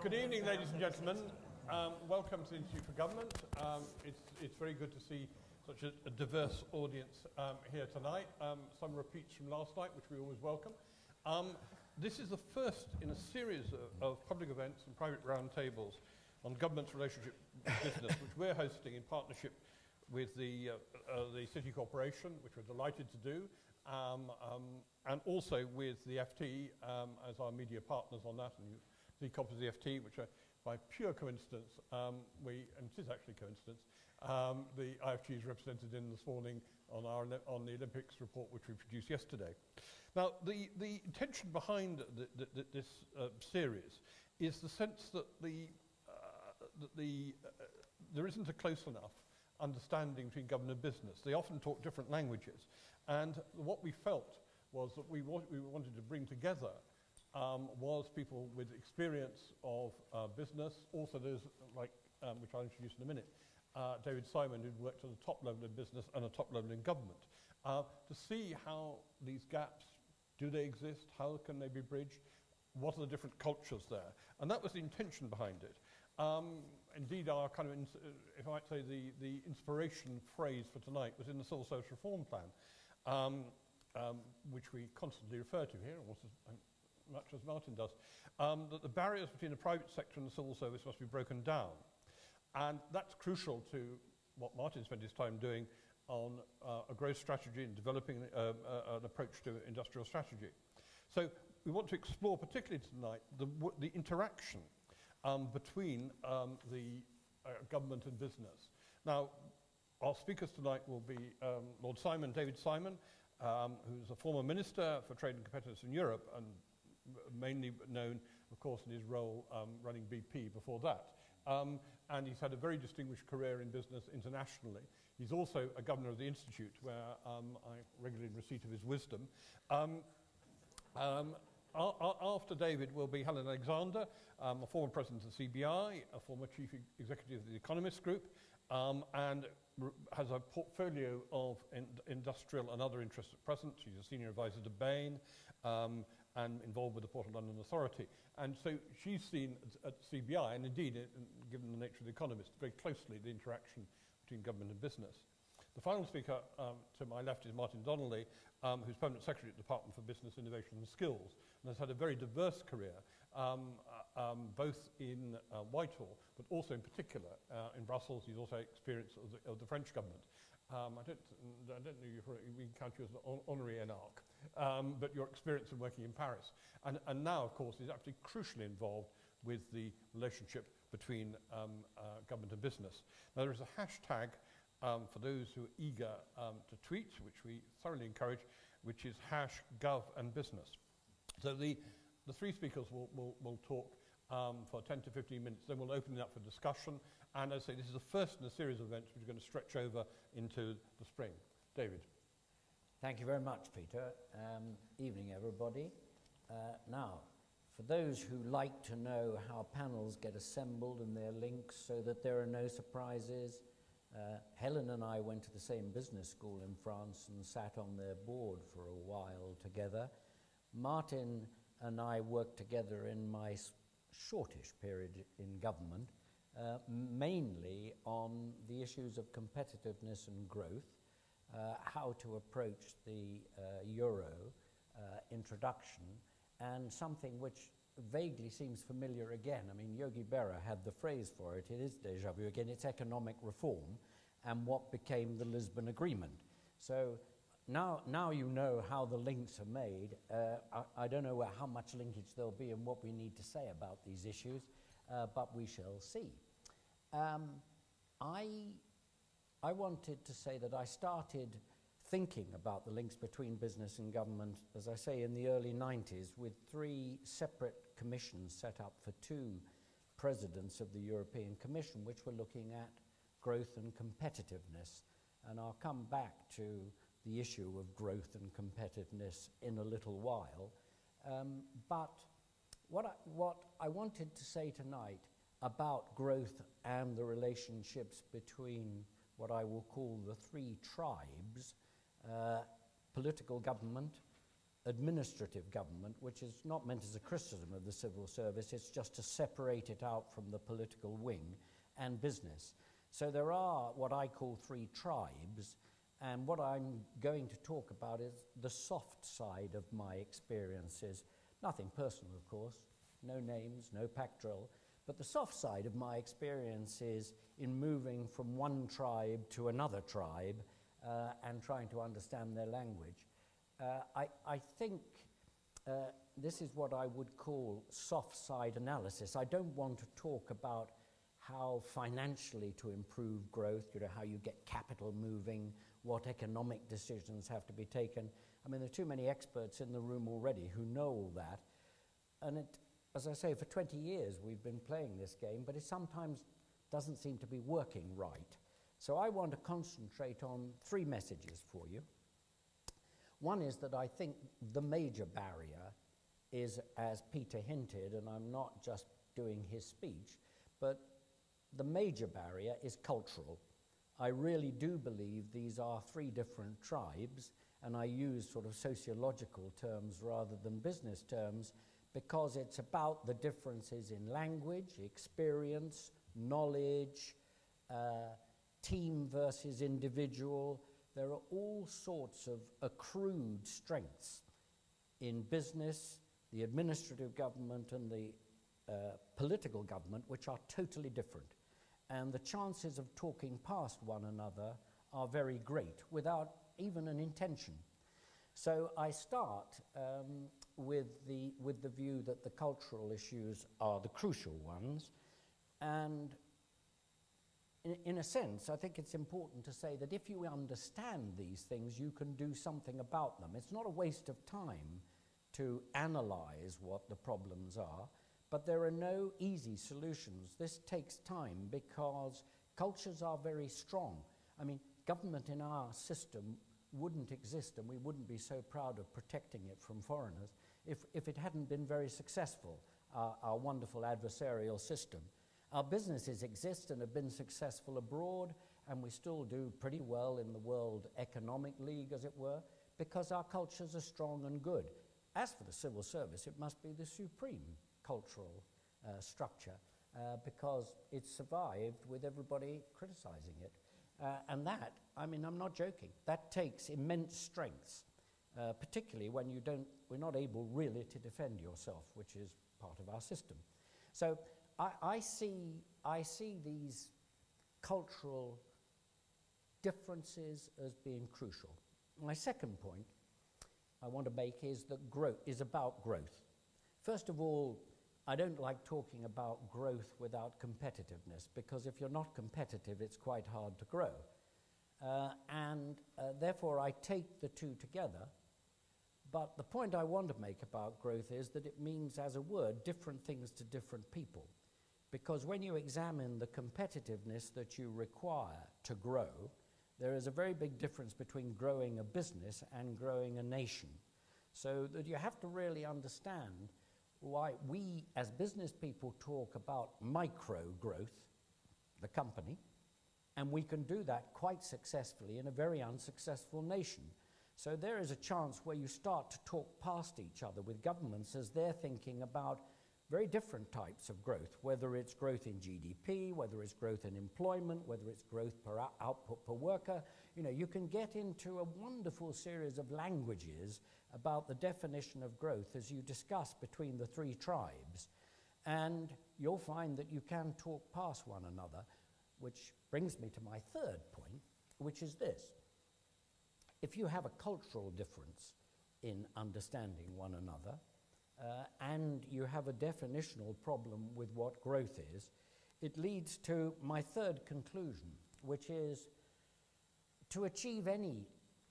Good evening, ladies and gentlemen. Welcome to the Institute for Government. It's very good to see such a diverse audience here tonight. Some repeats from last night, which we always welcome. This is the first in a series of public events and private roundtables on government's relationship with business, which we're hosting in partnership with the City Corporation, which we're delighted to do, and also with the FT as our media partners on that, and you see copies of the FT, which are by pure coincidence, and it is actually coincidence, the IFG is represented in this morning on the Olympics report, which we produced yesterday. Now, the intention behind this series is the sense that there isn't a close enough understanding between government and business. They often talk different languages, and what we felt was that we wanted to bring together was people with experience of business, also those like, which I'll introduce in a minute, David Simon, who'd worked at a top level in business and a top level in government, to see how these gaps, do they exist, how can they be bridged, what are the different cultures there, and that was the intention behind it. Indeed, our kind of, if I might say, the inspiration phrase for tonight was in the Civil Service Reform Plan, which we constantly refer to here, almost as much as Martin does, that the barriers between the private sector and the civil service must be broken down. And that's crucial to what Martin spent his time doing on a growth strategy and developing an approach to industrial strategy. So we want to explore, particularly tonight, the interaction between the government and business. Now, our speakers tonight will be Lord Simon, David Simon, who's a former Minister for Trade and Competitiveness in Europe, and mainly known, of course, in his role running BP before that. And he's had a very distinguished career in business internationally. He's also a governor of the Institute, where I regularly in receipt of his wisdom. After David will be Helen Alexander, a former president of the CBI, a former chief executive of the Economist group, and has a portfolio of industrial and other interests at present. She's a senior advisor to Bain and involved with the Port of London Authority. And so she's seen at CBI, and indeed, given the nature of the Economist, very closely the interaction between government and business. The final speaker to my left is Martin Donnelly, who's Permanent Secretary at the Department for Business, Innovation and Skills, and has had a very diverse career, both in Whitehall, but also in particular in Brussels. He's also experienced of the French government. I don't know we can count you as an honorary énarque, but your experience of working in Paris. And now, of course, is absolutely crucially involved with the relationship between government and business. Now, there is a hashtag for those who are eager to tweet, which we thoroughly encourage, which is #GovAndBusiness. So the three speakers will talk for 10 to 15 minutes, then we'll open it up for discussion. And as I say, this is the first in a series of events which are going to stretch over into the spring. David. Thank you very much, Peter. Evening, everybody. Now, for those who like to know how panels get assembled and their links so that there are no surprises, Helen and I went to the same business school in France and sat on their board for a while together. Martin and I worked together in my shortish period in government, mainly on the issues of competitiveness and growth, how to approach the euro introduction, and something which vaguely seems familiar again. I mean, Yogi Berra had the phrase for it. It is déjà vu again. It's economic reform and what became the Lisbon Agreement. So now you know how the links are made. I don't know how much linkage there'll be and what we need to say about these issues, but we shall see. I wanted to say that I started thinking about the links between business and government, as I say, in the early 90s, with three separate commissions set up for two presidents of the European Commission, which were looking at growth and competitiveness. And I'll come back to the issue of growth and competitiveness in a little while. But what I wanted to say tonight about growth and the relationships between what I will call the three tribes, political government, administrative government, which is not meant as a criticism of the civil service, it's just to separate it out from the political wing, and business. So there are what I call three tribes, and what I'm going to talk about is the soft side of my experiences. Nothing personal, of course, no names, no pack drill, but the soft side of my experiences in moving from one tribe to another tribe and trying to understand their language. I think this is what I would call soft side analysis. I don't want to talk about how financially to improve growth, how you get capital moving, what economic decisions have to be taken. I mean, there are too many experts in the room already who know all that. And it, as I say, for 20 years we've been playing this game, but it sometimes doesn't seem to be working right. So I want to concentrate on three messages for you. One is that I think the major barrier is, as Peter hinted, and I'm not just doing his speech, but the major barrier is cultural. I really do believe these are three different tribes, and I use sort of sociological terms rather than business terms, because it's about the differences in language, experience, knowledge, team versus individual. There are all sorts of accrued strengths in business, the administrative government and the political government, which are totally different. And the chances of talking past one another are very great without even an intention. So I start with the view that the cultural issues are the crucial ones. And in a sense, I think it's important to say that if you understand these things, you can do something about them. It's not a waste of time to analyze what the problems are, but there are no easy solutions. This takes time because cultures are very strong. I mean, government in our system wouldn't exist, and we wouldn't be so proud of protecting it from foreigners if it hadn't been very successful, our wonderful adversarial system. Our businesses exist and have been successful abroad, and we still do pretty well in the World Economic League, as it were, because our cultures are strong and good. As for the civil service, it must be the supreme cultural structure because it survived with everybody criticizing it. And that, I mean, I'm not joking, that takes immense strengths, particularly when we're not able really to defend yourself, which is part of our system. So I see these cultural differences as being crucial. My second point I want to make is that growth is about growth. First of all, I don't like talking about growth without competitiveness, because if you're not competitive, it's quite hard to grow. Therefore, I take the two together. But the point I want to make about growth is that it means, as a word, different things to different people. Because when you examine the competitiveness that you require to grow, there is a very big difference between growing a business and growing a nation. So that you have to really understand why we, as business people, talk about micro growth, the company, and we can do that quite successfully in a very unsuccessful nation. So there is a chance where you start to talk past each other with governments as they're thinking about very different types of growth, whether it's growth in GDP, whether it's growth in employment, whether it's growth per output per worker. You know, you can get into a wonderful series of languages about the definition of growth as you discuss between the three tribes. And you'll find that you can talk past one another, which brings me to my third point, which is this. If you have a cultural difference in understanding one another, and you have a definitional problem with what growth is, it leads to my third conclusion, which is to achieve any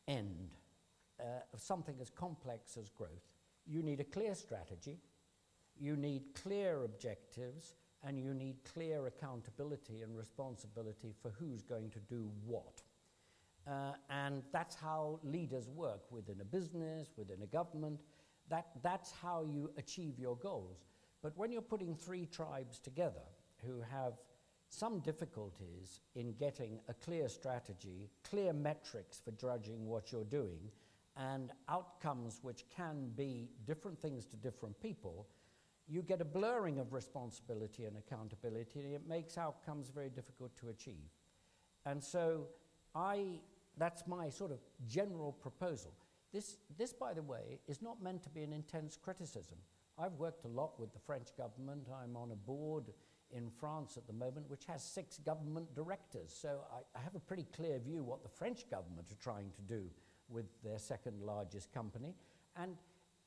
end of something as complex as growth, you need a clear strategy, you need clear objectives, and you need clear accountability and responsibility for who's going to do what. And that's how leaders work within a business, within a government. That's how you achieve your goals. But when you're putting three tribes together who have some difficulties in getting a clear strategy, clear metrics for judging what you're doing, and outcomes which can be different things to different people, you get a blurring of responsibility and accountability, and it makes outcomes very difficult to achieve. And so that's my sort of general proposal. This, by the way, is not meant to be an intense criticism. I've worked a lot with the French government. I'm on a board in France at the moment which has 6 government directors. So I have a pretty clear view what the French government are trying to do with their second largest company. And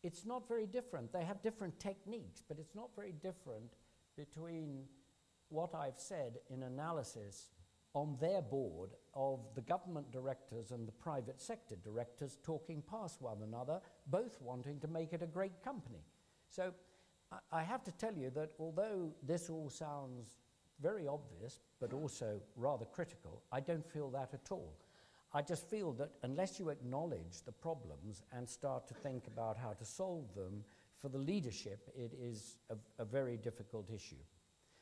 it's not very different. They have different techniques, but it's not very different between what I've said in analysis on their board of the government directors and the private sector directors talking past one another, both wanting to make it a great company. So I have to tell you that although this all sounds very obvious, but also rather critical, I don't feel that at all. I just feel that unless you acknowledge the problems and start to think about how to solve them, for the leadership, it is a very difficult issue.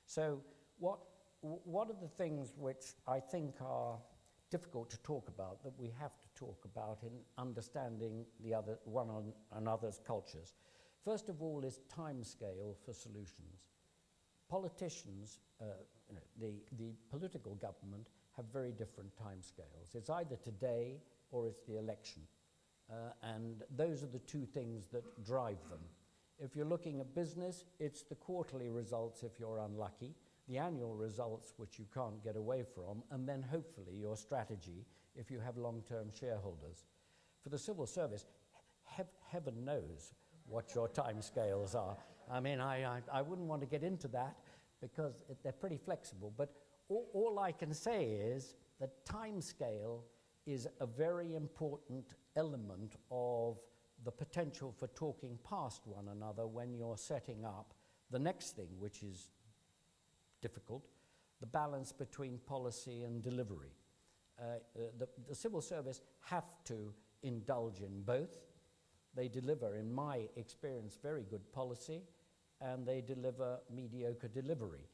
So what are the things which I think are difficult to talk about that we have to talk about in understanding the other one another's cultures? First of all is timescale for solutions. Politicians, the political government, have very different timescales. It's either today or it's the election. And those are the two things that drive them. If you're looking at business, it's the quarterly results if you're unlucky, the annual results which you can't get away from, and then hopefully your strategy if you have long-term shareholders. For the civil service, heaven knows what your timescales are. I mean, I wouldn't want to get into that because they're pretty flexible, but all I can say is that timescale is a very important element of the potential for talking past one another when you're setting up the next thing, which is difficult, the balance between policy and delivery. The civil service have to indulge in both. They deliver, in my experience, very good policy, and they deliver mediocre delivery.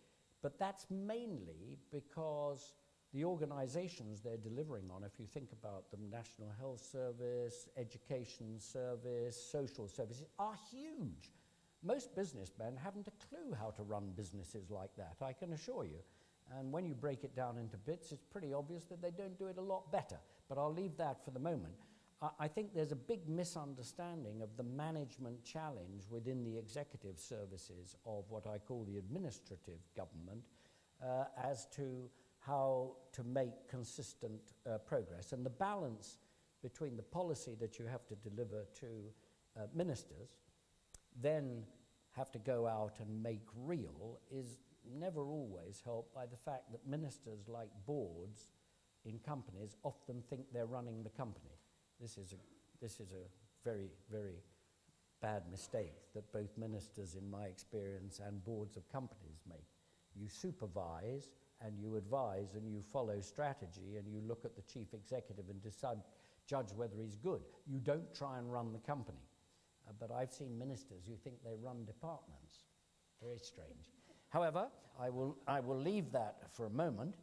But that's mainly because the organizations they're delivering on, if you think about them, National Health Service, Education Service, Social Services, are huge. Most businessmen haven't a clue how to run businesses like that, I can assure you. And when you break it down into bits, it's pretty obvious that they don't do it a lot better. But I'll leave that for the moment. I think there's a big misunderstanding of the management challenge within the executive services of what I call the administrative government as to how to make consistent progress. And the balance between the policy that you have to deliver to ministers, then have to go out and make real, is never always helped by the fact that ministers, like boards in companies, often think they're running the company. This is a very, very bad mistake that both ministers, in my experience, and boards of companies make. You supervise and you advise and you follow strategy and you look at the chief executive and judge whether he's good. You don't try and run the company. But I've seen ministers who think they run departments. Very strange. However, I will leave that for a moment.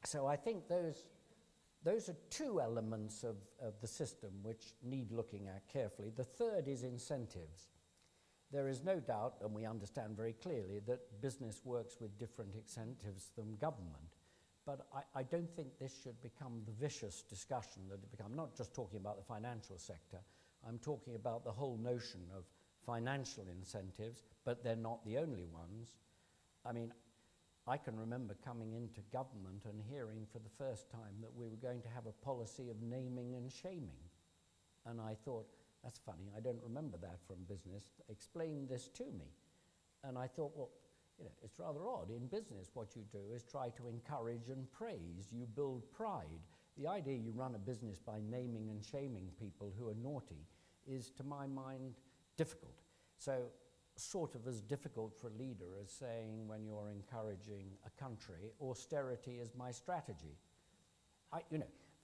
So I think those are two elements of the system which need looking at carefully. The third is incentives. There is no doubt, and we understand very clearly, that business works with different incentives than government. But I don't think this should become the vicious discussion that it becomes. I'm not just talking about the financial sector. I'm talking about the whole notion of financial incentives, but they're not the only ones. I mean, I can remember coming into government and hearing for the first time that we were going to have a policy of naming and shaming. And I thought, that's funny, I don't remember that from business. Explain this to me. And I thought, well, it's rather odd. In business, what you do is try to encourage and praise. You build pride. The idea you run a business by naming and shaming people who are naughty is, to my mind, difficult. So, sort of as difficult for a leader as saying, when you're encouraging a country, austerity is my strategy.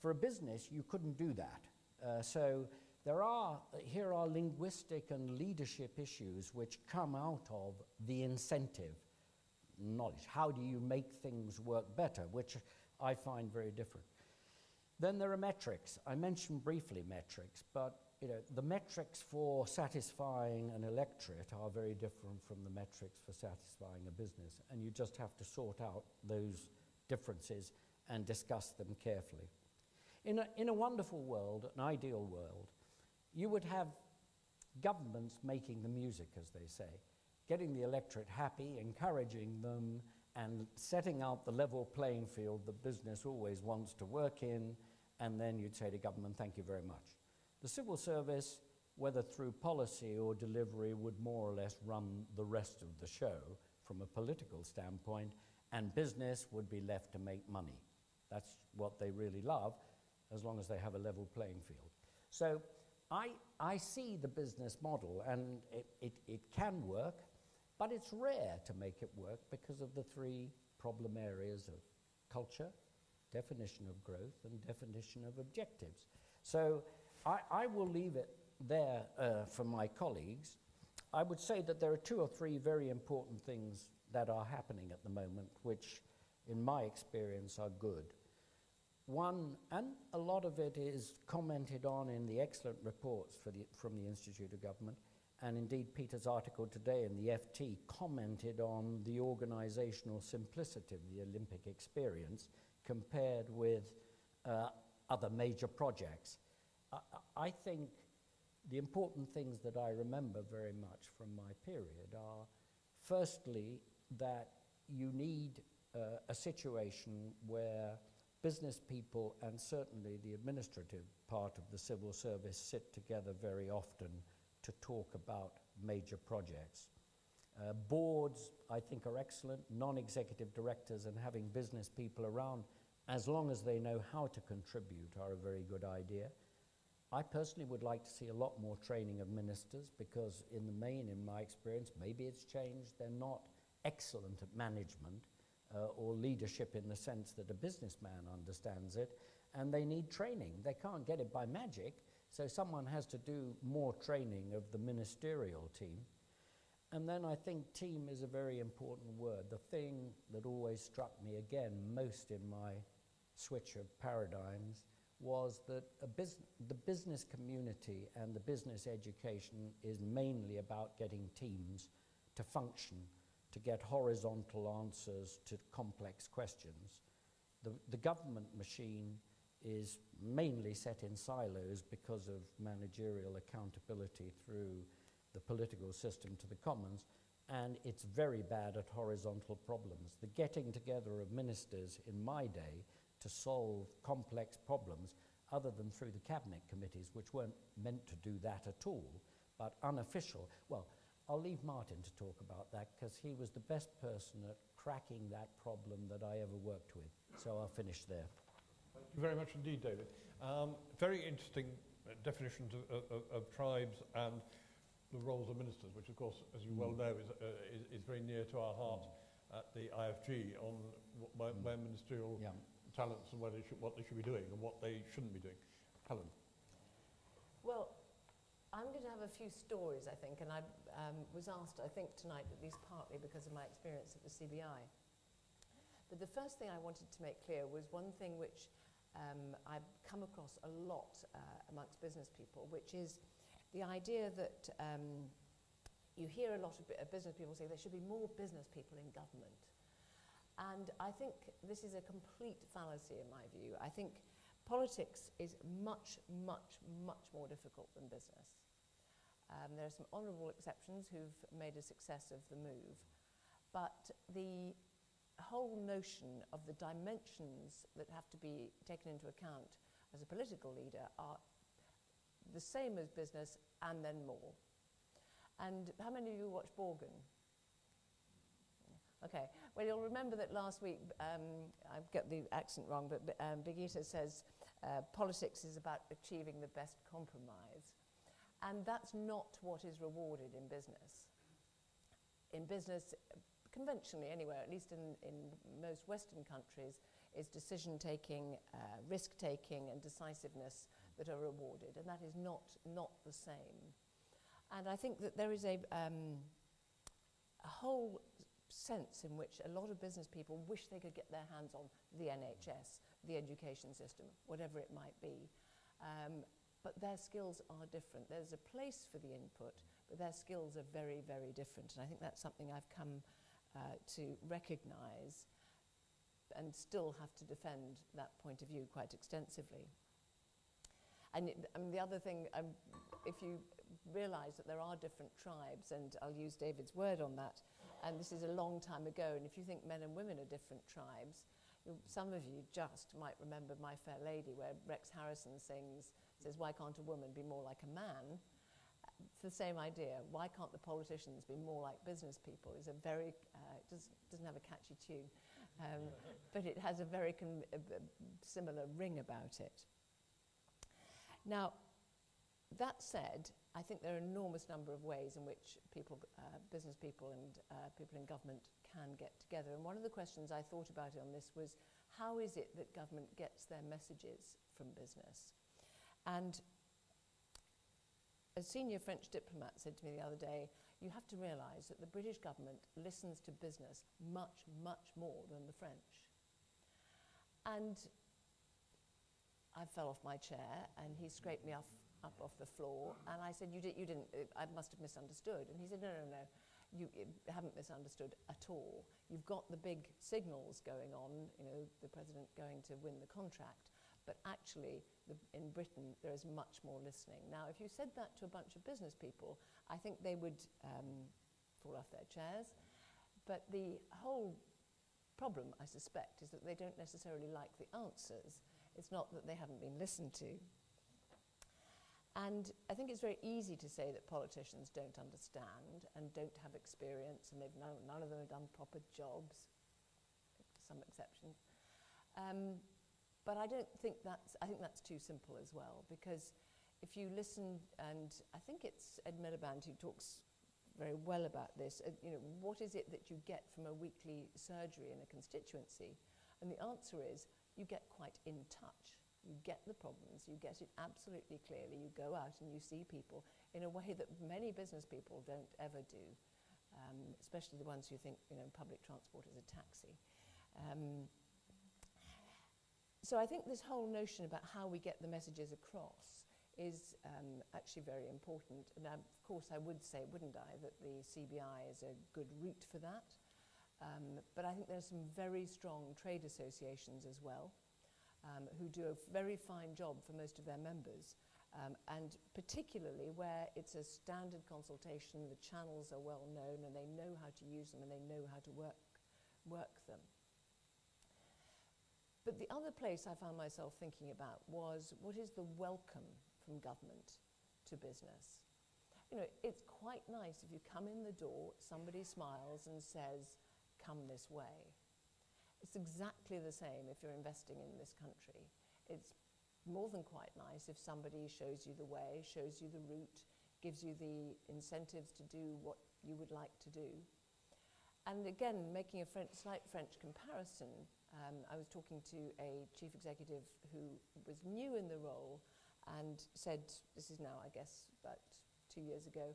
For a business, you couldn't do that. So here are linguistic and leadership issues which come out of the incentive knowledge. How do you make things work better, which I find very different. Then there are metrics. I mentioned briefly metrics, but the metrics for satisfying an electorate are very different from the metrics for satisfying a business, and you just have to sort out those differences and discuss them carefully. In a wonderful world, an ideal world, you would have governments making the music, as they say, getting the electorate happy, encouraging them, and setting out the level playing field that business always wants to work in, and then you'd say to government, thank you very much. The civil service, whether through policy or delivery, would more or less run the rest of the show from a political standpoint, and business would be left to make money. That's what they really love, as long as they have a level playing field. So I see the business model, and it can work, but it's rare to make it work because of the three problem areas of culture, definition of growth, and definition of objectives. So I will leave it there for my colleagues. I would say that there are 2 or 3 very important things that are happening at the moment, which in my experience are good. One, and a lot of it is commented on in the excellent reports from the Institute of Government, and indeed Peter's article today in the FT commented on the organizational simplicity of the Olympic experience compared with other major projects. I think the important things that I remember very much from my period are, firstly, that you need a situation where business people and certainly the administrative part of the civil service sit together very often to talk about major projects. Boards, I think, are excellent. Non-executive directors and having business people around, as long as they know how to contribute, are a very good idea. I personally would like to see a lot more training of ministers because in the main, in my experience, maybe it's changed, they're not excellent at management or leadership in the sense that a businessman understands it, and they need training. They can't get it by magic, so someone has to do more training of the ministerial team. And then I think team is a very important word. The thing that always struck me again most in my switch of paradigms was that the business community and the business education is mainly about getting teams to function, to get horizontal answers to complex questions. The government machine is mainly set in silos because of managerial accountability through the political system to the commons, and it's very bad at horizontal problems. The getting together of ministers in my day to solve complex problems, other than through the cabinet committees, which weren't meant to do that at all, but unofficial. Well, I'll leave Martin to talk about that because he was the best person at cracking that problem that I ever worked with. So I'll finish there. Thank you very much indeed, David. Very interesting definitions of tribes and the roles of ministers, which of course, as you well know, is very near to our heart at the IFG on where ministerial talents and what they should be doing and what they shouldn't be doing. Helen. Well, I'm going to have a few stories, I think, and I was asked, I think, tonight, at least partly because of my experience at the CBI. But the first thing I wanted to make clear was one thing which I've come across a lot amongst business people, which is the idea that you hear a lot of business people say there should be more business people in government. And I think this is a complete fallacy in my view. I think politics is much, much, much more difficult than business. There are some honourable exceptions who've made a success of the move, but the whole notion of the dimensions that have to be taken into account as a political leader are the same as business and then more. And how many of you watched Borgen? Okay, well, you'll remember that last week, I've got the accent wrong, but Birgitta says politics is about achieving the best compromise. And that's not what is rewarded in business. In business, conventionally anywhere, at least in most Western countries, is decision-taking, risk-taking and decisiveness that are rewarded, and that is not the same. And I think that there is a whole sense in which a lot of business people wish they could get their hands on the NHS, the education system, whatever it might be. But their skills are different. There's a place for the input, but their skills are very, very different. And I think that's something I've come to recognise and still have to defend that point of view quite extensively. And the other thing, if you realise that there are different tribes, and I'll use David's word on that, and this is a long time ago, and if you think men and women are different tribes, some of you just might remember My Fair Lady, where Rex Harrison says, why can't a woman be more like a man? It's the same idea. Why can't the politicians be more like business people? Is a very, doesn't have a catchy tune, but it has a very similar ring about it. Now, that said, I think there are an enormous number of ways in which people, business people and people in government can get together. And one of the questions I thought about on this was, how is it that government gets their messages from business? And a senior French diplomat said to me the other day, you have to realise that the British government listens to business much, much more than the French. And I fell off my chair, and he scraped me up off the floor, and I said, you didn't, I must have misunderstood. And he said, no, you haven't misunderstood at all. You've got the big signals going on, the president going to win the contract, but actually, in Britain, there is much more listening. Now, if you said that to a bunch of business people, I think they would fall off their chairs, but the whole problem, I suspect, is that they don't necessarily like the answers. It's not that they haven't been listened to. And I think it's very easy to say that politicians don't understand and don't have experience, and none of them have done proper jobs, some exceptions. But I don't think I think that's too simple as well, because if you listen, and I think it's Ed Miliband who talks very well about this, what is it that you get from a weekly surgery in a constituency? And the answer is, you get quite in touch. You get the problems, you get it absolutely clearly, you go out and you see people in a way that many business people don't ever do, especially the ones who think public transport is a taxi. So I think this whole notion about how we get the messages across is actually very important. And of course I would say, wouldn't I, that the CBI is a good route for that. But I think there's some very strong trade associations as well, who do a very fine job for most of their members, and particularly where it's a standard consultation, the channels are well known and they know how to use them and they know how to work them. But the other place I found myself thinking about was, what is the welcome from government to business? It's quite nice if you come in the door, somebody smiles and says, come this way. It's exactly the same if you're investing in this country. It's more than quite nice if somebody shows you the way, shows you the route, gives you the incentives to do what you would like to do. And again, making a slight French comparison, I was talking to a chief executive who was new in the role and said, this is now, I guess, about 2 years ago,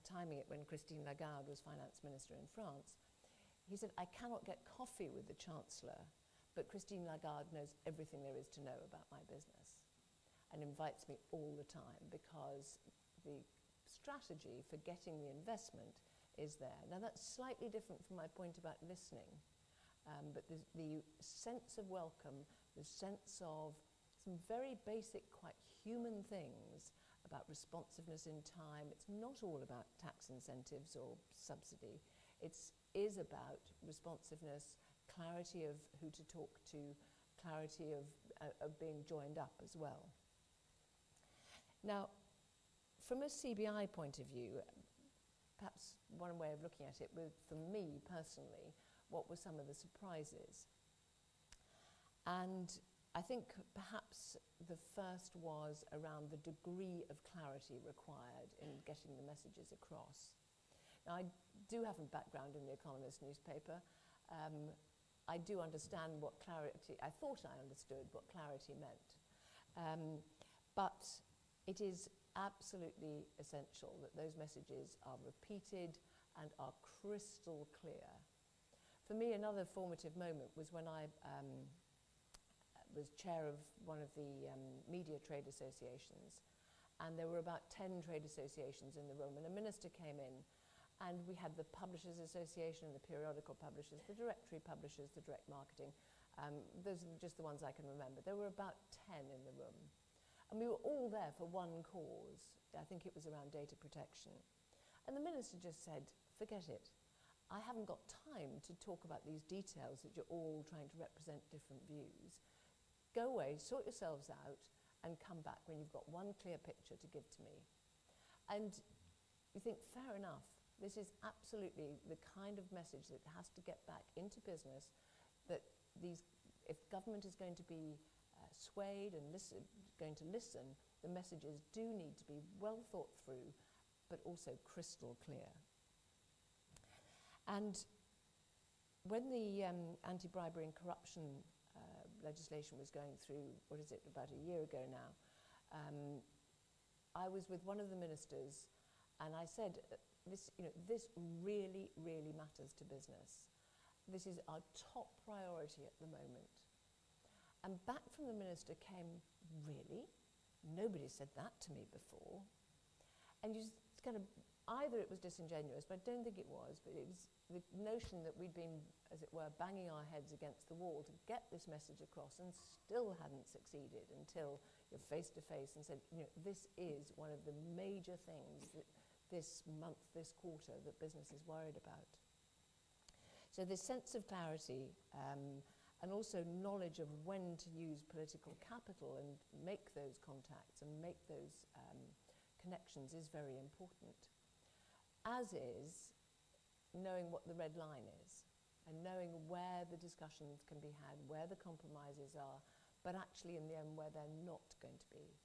timing it when Christine Lagarde was finance minister in France. He said, I cannot get coffee with the Chancellor, but Christine Lagarde knows everything there is to know about my business and invites me all the time because the strategy for getting the investment is there. Now that's slightly different from my point about listening, but the sense of welcome, the sense of some very basic, quite human things about responsiveness in time. It's not all about tax incentives or subsidy. It is about responsiveness, clarity of who to talk to, clarity of being joined up as well. Now, from a CBI point of view, perhaps one way of looking at it, for me personally, what were some of the surprises? And I think perhaps the first was around the degree of clarity required in getting the messages across. Now, I do have a background in the Economist newspaper. I do understand what clarity, I thought I understood what clarity meant. But it is absolutely essential that those messages are repeated and are crystal clear. For me, another formative moment was when I was chair of one of the media trade associations, and there were about 10 trade associations in the room, and a minister came in, and we had the Publishers Association and the periodical publishers, the directory publishers, the direct marketing. Those are just the ones I can remember. There were about 10 in the room. And we were all there for one cause. I think it was around data protection. And the minister just said, forget it. I haven't got time to talk about these details that you're all trying to represent different views. Go away, sort yourselves out, and come back when you've got one clear picture to give to me. And you think, fair enough. This is absolutely the kind of message that has to get back into business, that if government is going to be swayed and going to listen, the messages do need to be well thought through, but also crystal clear. And when the anti-bribery and corruption legislation was going through, what is it, about a year ago now, I was with one of the ministers, and I said, this really, really matters to business. This is our top priority at the moment. And back from the minister came, really? Nobody said that to me before. And you just kind of, either it was disingenuous, but I don't think it was, but it was the notion that we'd been, as it were, banging our heads against the wall to get this message across and still hadn't succeeded until you're face to face and said, this is one of the major things that this month, this quarter, that business is worried about. So this sense of clarity and also knowledge of when to use political capital and make those contacts and make those connections is very important. As is knowing what the red line is and knowing where the discussions can be had, where the compromises are, but actually in the end where they're not going to be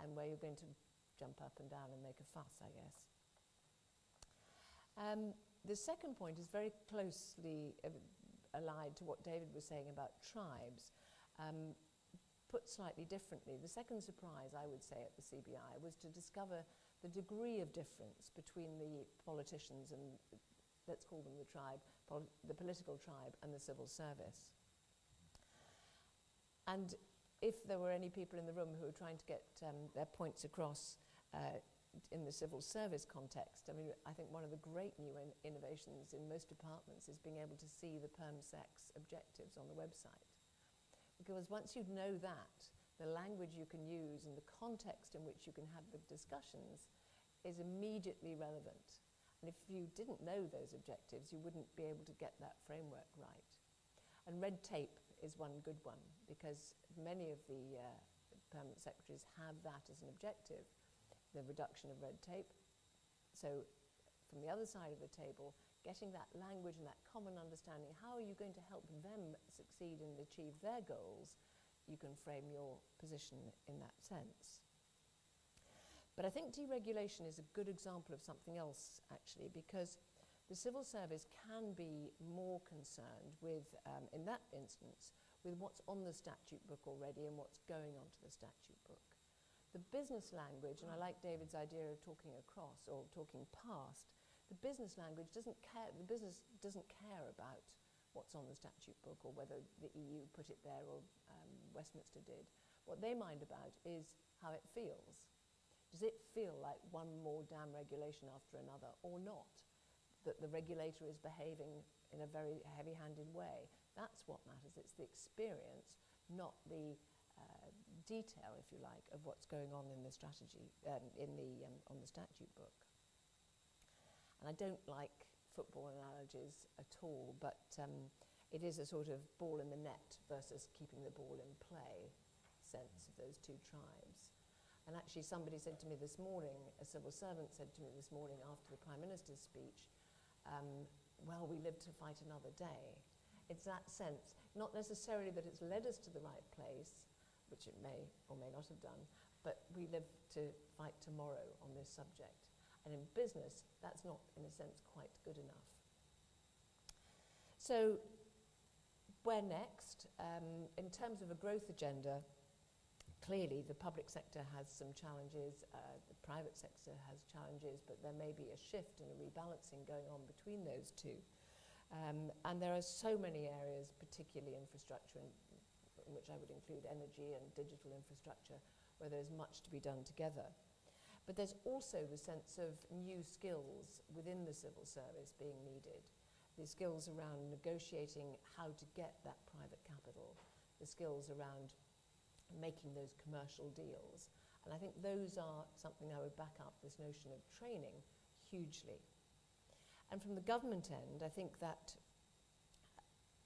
and where you're going to jump up and down and make a fuss, I guess. The second point is very closely allied to what David was saying about tribes. Put slightly differently, the second surprise, I would say, at the CBI was to discover the degree of difference between the politicians and, let's call them the tribe, the political tribe and the civil service. And if there were any people in the room who were trying to get their points across in the civil service context, I mean, I think one of the great new innovations in most departments is being able to see the perm-sex objectives on the website. Because once you know that, the language you can use and the context in which you can have the discussions is immediately relevant. And if you didn't know those objectives, you wouldn't be able to get that framework right. And red tape is one good one, because many of the permanent secretaries have that as an objective, the reduction of red tape. So from the other side of the table, getting that language and that common understanding, how are you going to help them succeed and achieve their goals, you can frame your position in that sense. But I think deregulation is a good example of something else, actually, because the civil service can be more concerned with, in that instance, with what's on the statute book already and what's going onto the statute book. The business language, and I like David's idea of talking across or talking past, the business language doesn't care, the business doesn't care about what's on the statute book or whether the EU put it there or Westminster did. What they mind about is how it feels. Does it feel like one more damn regulation after another or not? That the regulator is behaving in a very heavy-handed way. That's what matters. It's the experience, not the detail, if you like, of what's going on in the strategy, on the statute book. And I don't like football analogies at all, but it is a sort of ball in the net versus keeping the ball in play sense of those two tribes. And actually somebody said to me this morning, a civil servant said to me this morning after the Prime Minister's speech, well, we live to fight another day. It's that sense, not necessarily that it's led us to the right place, which it may or may not have done, but we live to fight tomorrow on this subject. And in business, that's not, in a sense, quite good enough. So, where next? In terms of a growth agenda, clearly the public sector has some challenges, the private sector has challenges, but there may be a shift and a rebalancing going on between those two. And there are so many areas, particularly infrastructure, in which I would include energy and digital infrastructure, where there's much to be done together. But there's also the sense of new skills within the civil service being needed. The skills around negotiating how to get that private capital, the skills around making those commercial deals. And I think those are something I would back up, this notion of training, hugely. And from the government end, I think that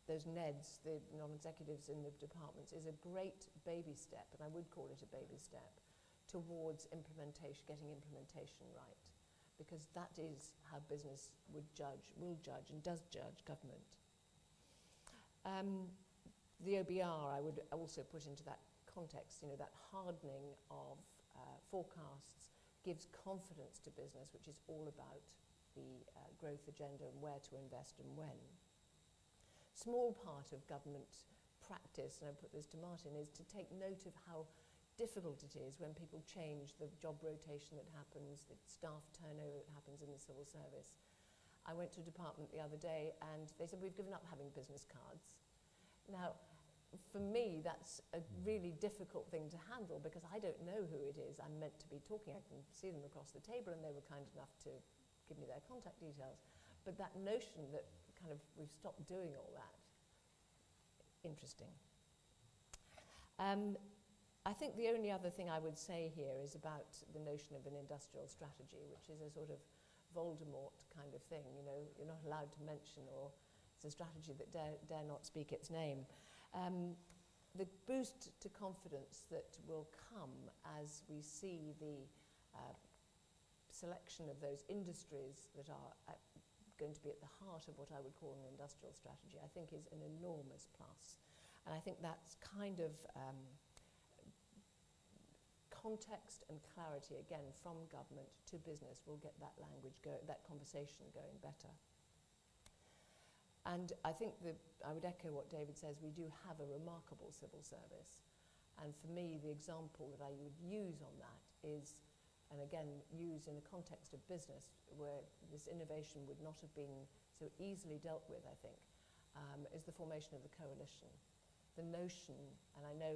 those NEDs, the non-executives in the departments, is a great baby step, and I would call it a baby step, towards implementation, getting implementation right. Because that is how business will judge, and does judge government. The OBR I would also put into that context, you know, that hardening of forecasts gives confidence to business, which is all about the growth agenda and where to invest and when. Small part of government practice, and I put this to Martin, is to take note of how difficult it is when people change, the job rotation that happens, the staff turnover that happens in the civil service. I went to a department the other day and they said, we've given up having business cards. Now, for me, that's a really difficult thing to handle because I don't know who it is I'm meant to be talking. I can see them across the table and they were kind enough to give me their contact details. But that notion that kind of we've stopped doing all that, interesting. I think the only other thing I would say here is about the notion of an industrial strategy, which is a sort of Voldemort kind of thing. You know, you're not allowed to mention, or it's a strategy that dare not speak its name. The boost to confidence that will come as we see the selection of those industries that are going to be at the heart of what I would call an industrial strategy, I think is an enormous plus. And I think that's kind of context and clarity, again, from government to business will get that language, that conversation going better. And I think I would echo what David says, we do have a remarkable civil service. And for me, the example that I would use on that is, and again, use in the context of business, where this innovation would not have been so easily dealt with, I think, is the formation of the coalition. The notion, and I know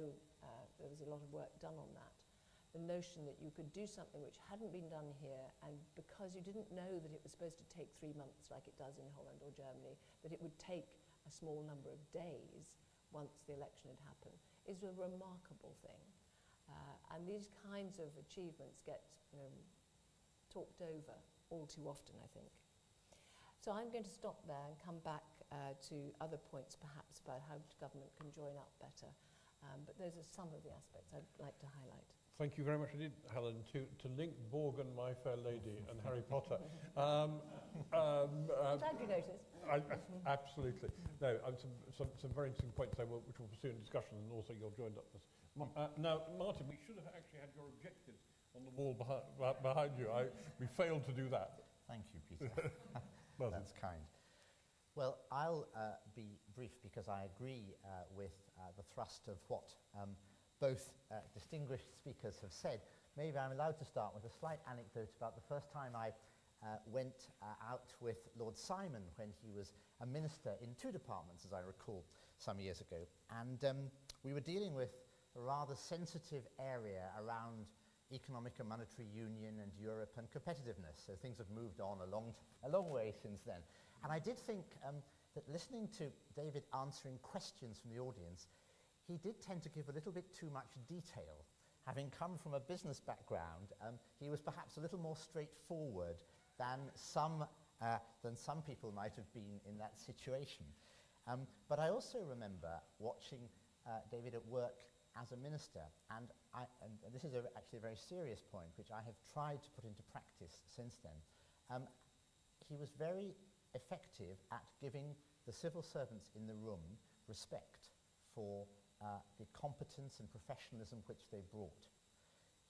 there was a lot of work done on that, the notion that you could do something which hadn't been done here, and because you didn't know that it was supposed to take 3 months like it does in Holland or Germany, that it would take a small number of days once the election had happened, is a remarkable thing. And these kinds of achievements get talked over all too often, I think. So I'm going to stop there and come back to other points perhaps about how government can join up better. But those are some of the aspects I'd like to highlight. Thank you very much indeed, Helen, to link Borgen, My Fair Lady, and Harry Potter. I'm glad you noticed. Absolutely. No, some very interesting points there, which we'll pursue in discussion, and also you're joined up this. Now, Martin, we should have actually had your objectives on the wall behind you. We failed to do that. Thank you, Peter. Well, that's kind. Well, I'll be brief because I agree with the thrust of what both distinguished speakers have said. Maybe I'm allowed to start with a slight anecdote about the first time I went out with Lord Simon when he was a minister in 2 departments, as I recall, some years ago. And we were dealing with a rather sensitive area around economic and monetary union and Europe and competitiveness. So things have moved on a long way since then. And I did think that listening to David answering questions from the audience, he did tend to give a little bit too much detail. Having come from a business background, he was perhaps a little more straightforward than some people might have been in that situation. But I also remember watching David at work as a minister, and this is actually a very serious point, which I have tried to put into practice since then. He was very effective at giving the civil servants in the room respect for the competence and professionalism which they brought.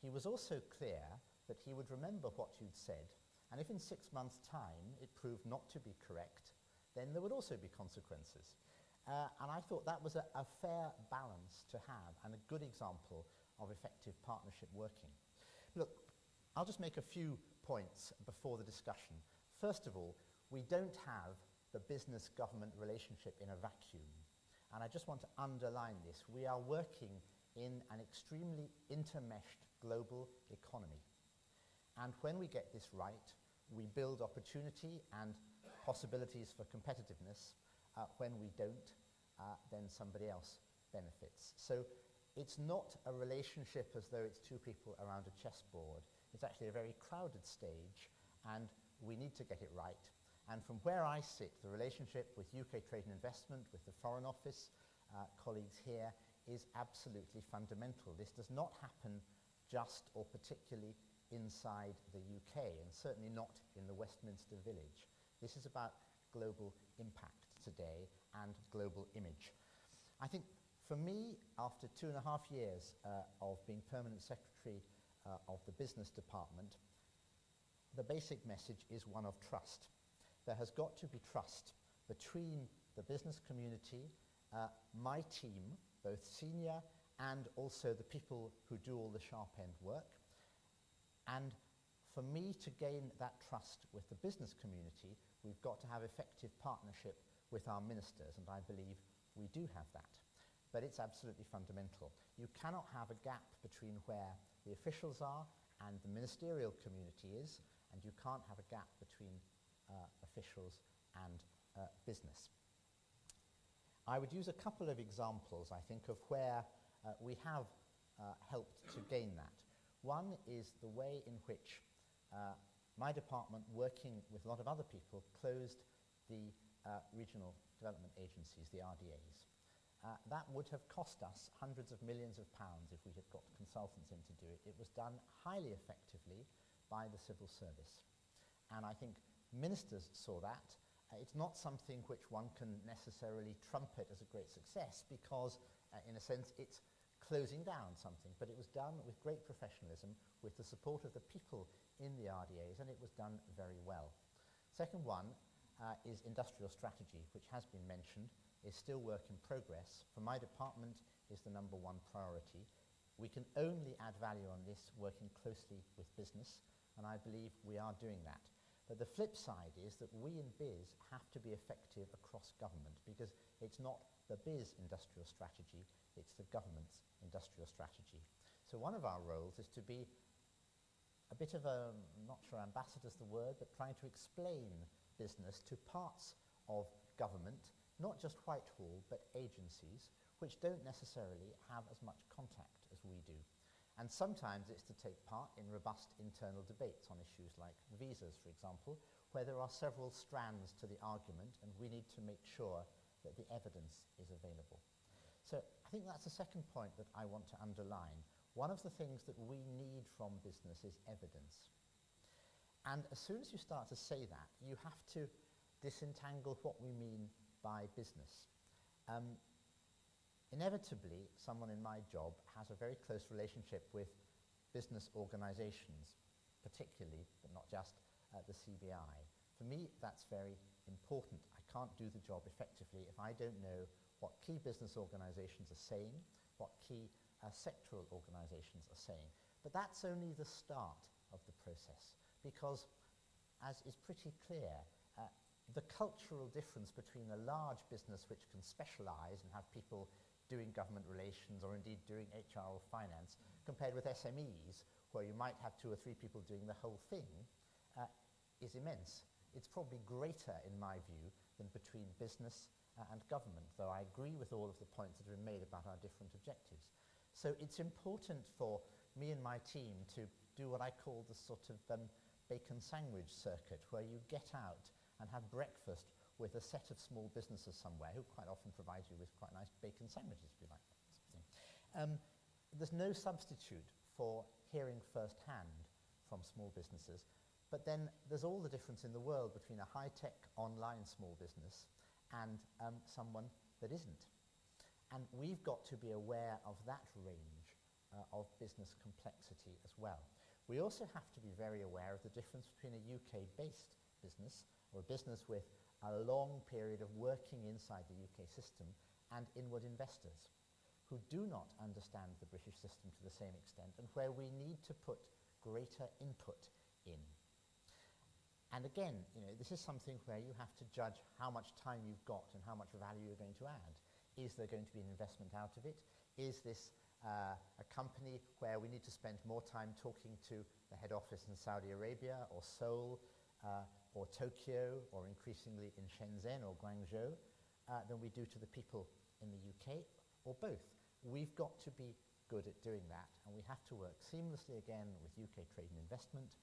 He was also clear that he would remember what you'd said, and if in 6 months' time it proved not to be correct, then there would also be consequences. And I thought that was a fair balance to have, and a good example of effective partnership working. Look, I'll just make a few points before the discussion. First of all, we don't have the business-government relationship in a vacuum. And I just want to underline this. We are working in an extremely intermeshed global economy. And when we get this right, we build opportunity and possibilities for competitiveness. When we don't, then somebody else benefits. So it's not a relationship as though it's two people around a chessboard. It's actually a very crowded stage, and we need to get it right. And from where I sit, the relationship with UK Trade and Investment, with the Foreign Office, colleagues here, is absolutely fundamental. This does not happen just or particularly inside the UK, and certainly not in the Westminster Village. This is about global impact today and global image. I think for me, after 2.5 years of being permanent secretary of the business department, the basic message is one of trust. There has got to be trust between the business community, my team, both senior and also the people who do all the sharp-end work. And for me to gain that trust with the business community, we've got to have effective partnership with our ministers, and I believe we do have that. But it's absolutely fundamental. You cannot have a gap between where the officials are and the ministerial community is, and you can't have a gap between officials and business. I would use a couple of examples, I think, of where we have helped to gain that. One is the way in which my department, working with a lot of other people, closed the regional development agencies, the RDAs. That would have cost us hundreds of millions of pounds if we had got consultants in to do it. It was done highly effectively by the civil service. And I think ministers saw that. It's not something which one can necessarily trumpet as a great success because, in a sense, it's closing down something. But it was done with great professionalism, with the support of the people in the RDAs, and it was done very well. Second one is industrial strategy, which has been mentioned, is still work in progress. For my department, is the #1 priority. We can only add value on this working closely with business, and I believe we are doing that. But the flip side is that we in biz have to be effective across government, because it's not the biz industrial strategy, it's the government's industrial strategy. So one of our roles is to be a bit of a, I'm not sure ambassador's the word, but trying to explain business to parts of government, not just Whitehall, but agencies, which don't necessarily have as much contact as we do. And sometimes it's to take part in robust internal debates on issues like visas, for example, where there are several strands to the argument, and we need to make sure that the evidence is available. So I think that's the second point that I want to underline. One of the things that we need from business is evidence. And as soon as you start to say that, you have to disentangle what we mean by business. Inevitably, someone in my job has a very close relationship with business organizations, particularly, but not just, the CBI. For me, that's very important. I can't do the job effectively if I don't know what key business organizations are saying, what key sectoral organizations are saying. But that's only the start of the process, because, as is pretty clear, the cultural difference between a large business which can specialize and have people doing government relations or indeed doing HR or finance, compared with SMEs, where you might have 2 or 3 people doing the whole thing, is immense. It's probably greater, in my view, than between business and government, though I agree with all of the points that have been made about our different objectives. So it's important for me and my team to do what I call the sort of bacon sandwich circuit, where you get out and have breakfast with a set of small businesses somewhere who quite often provide you with quite nice bacon sandwiches, if you like. There's no substitute for hearing firsthand from small businesses, but then there's all the difference in the world between a high-tech online small business and someone that isn't. And we've got to be aware of that range of business complexity as well. We also have to be very aware of the difference between a UK-based business, or a business with a long period of working inside the UK system, and inward investors who do not understand the British system to the same extent, and where we need to put greater input in. And again, this is something where you have to judge how much time you've got and how much value you're going to add. Is there going to be an investment out of it? Is this a company where we need to spend more time talking to the head office in Saudi Arabia or Seoul or Tokyo or increasingly in Shenzhen or Guangzhou than we do to the people in the UK, or both? We've got to be good at doing that, and we have to work seamlessly again with UK trade and investment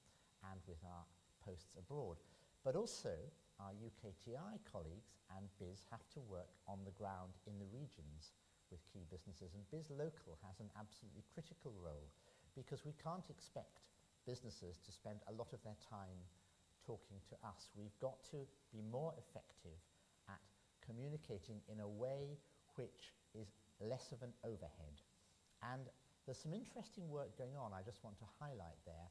and with our posts abroad. But also, our UKTI colleagues and BIS have to work on the ground in the regions with key businesses, and BIS Local has an absolutely critical role, because we can't expect businesses to spend a lot of their time talking to us. We've got to be more effective at communicating in a way which is less of an overhead. And there's some interesting work going on I just want to highlight there,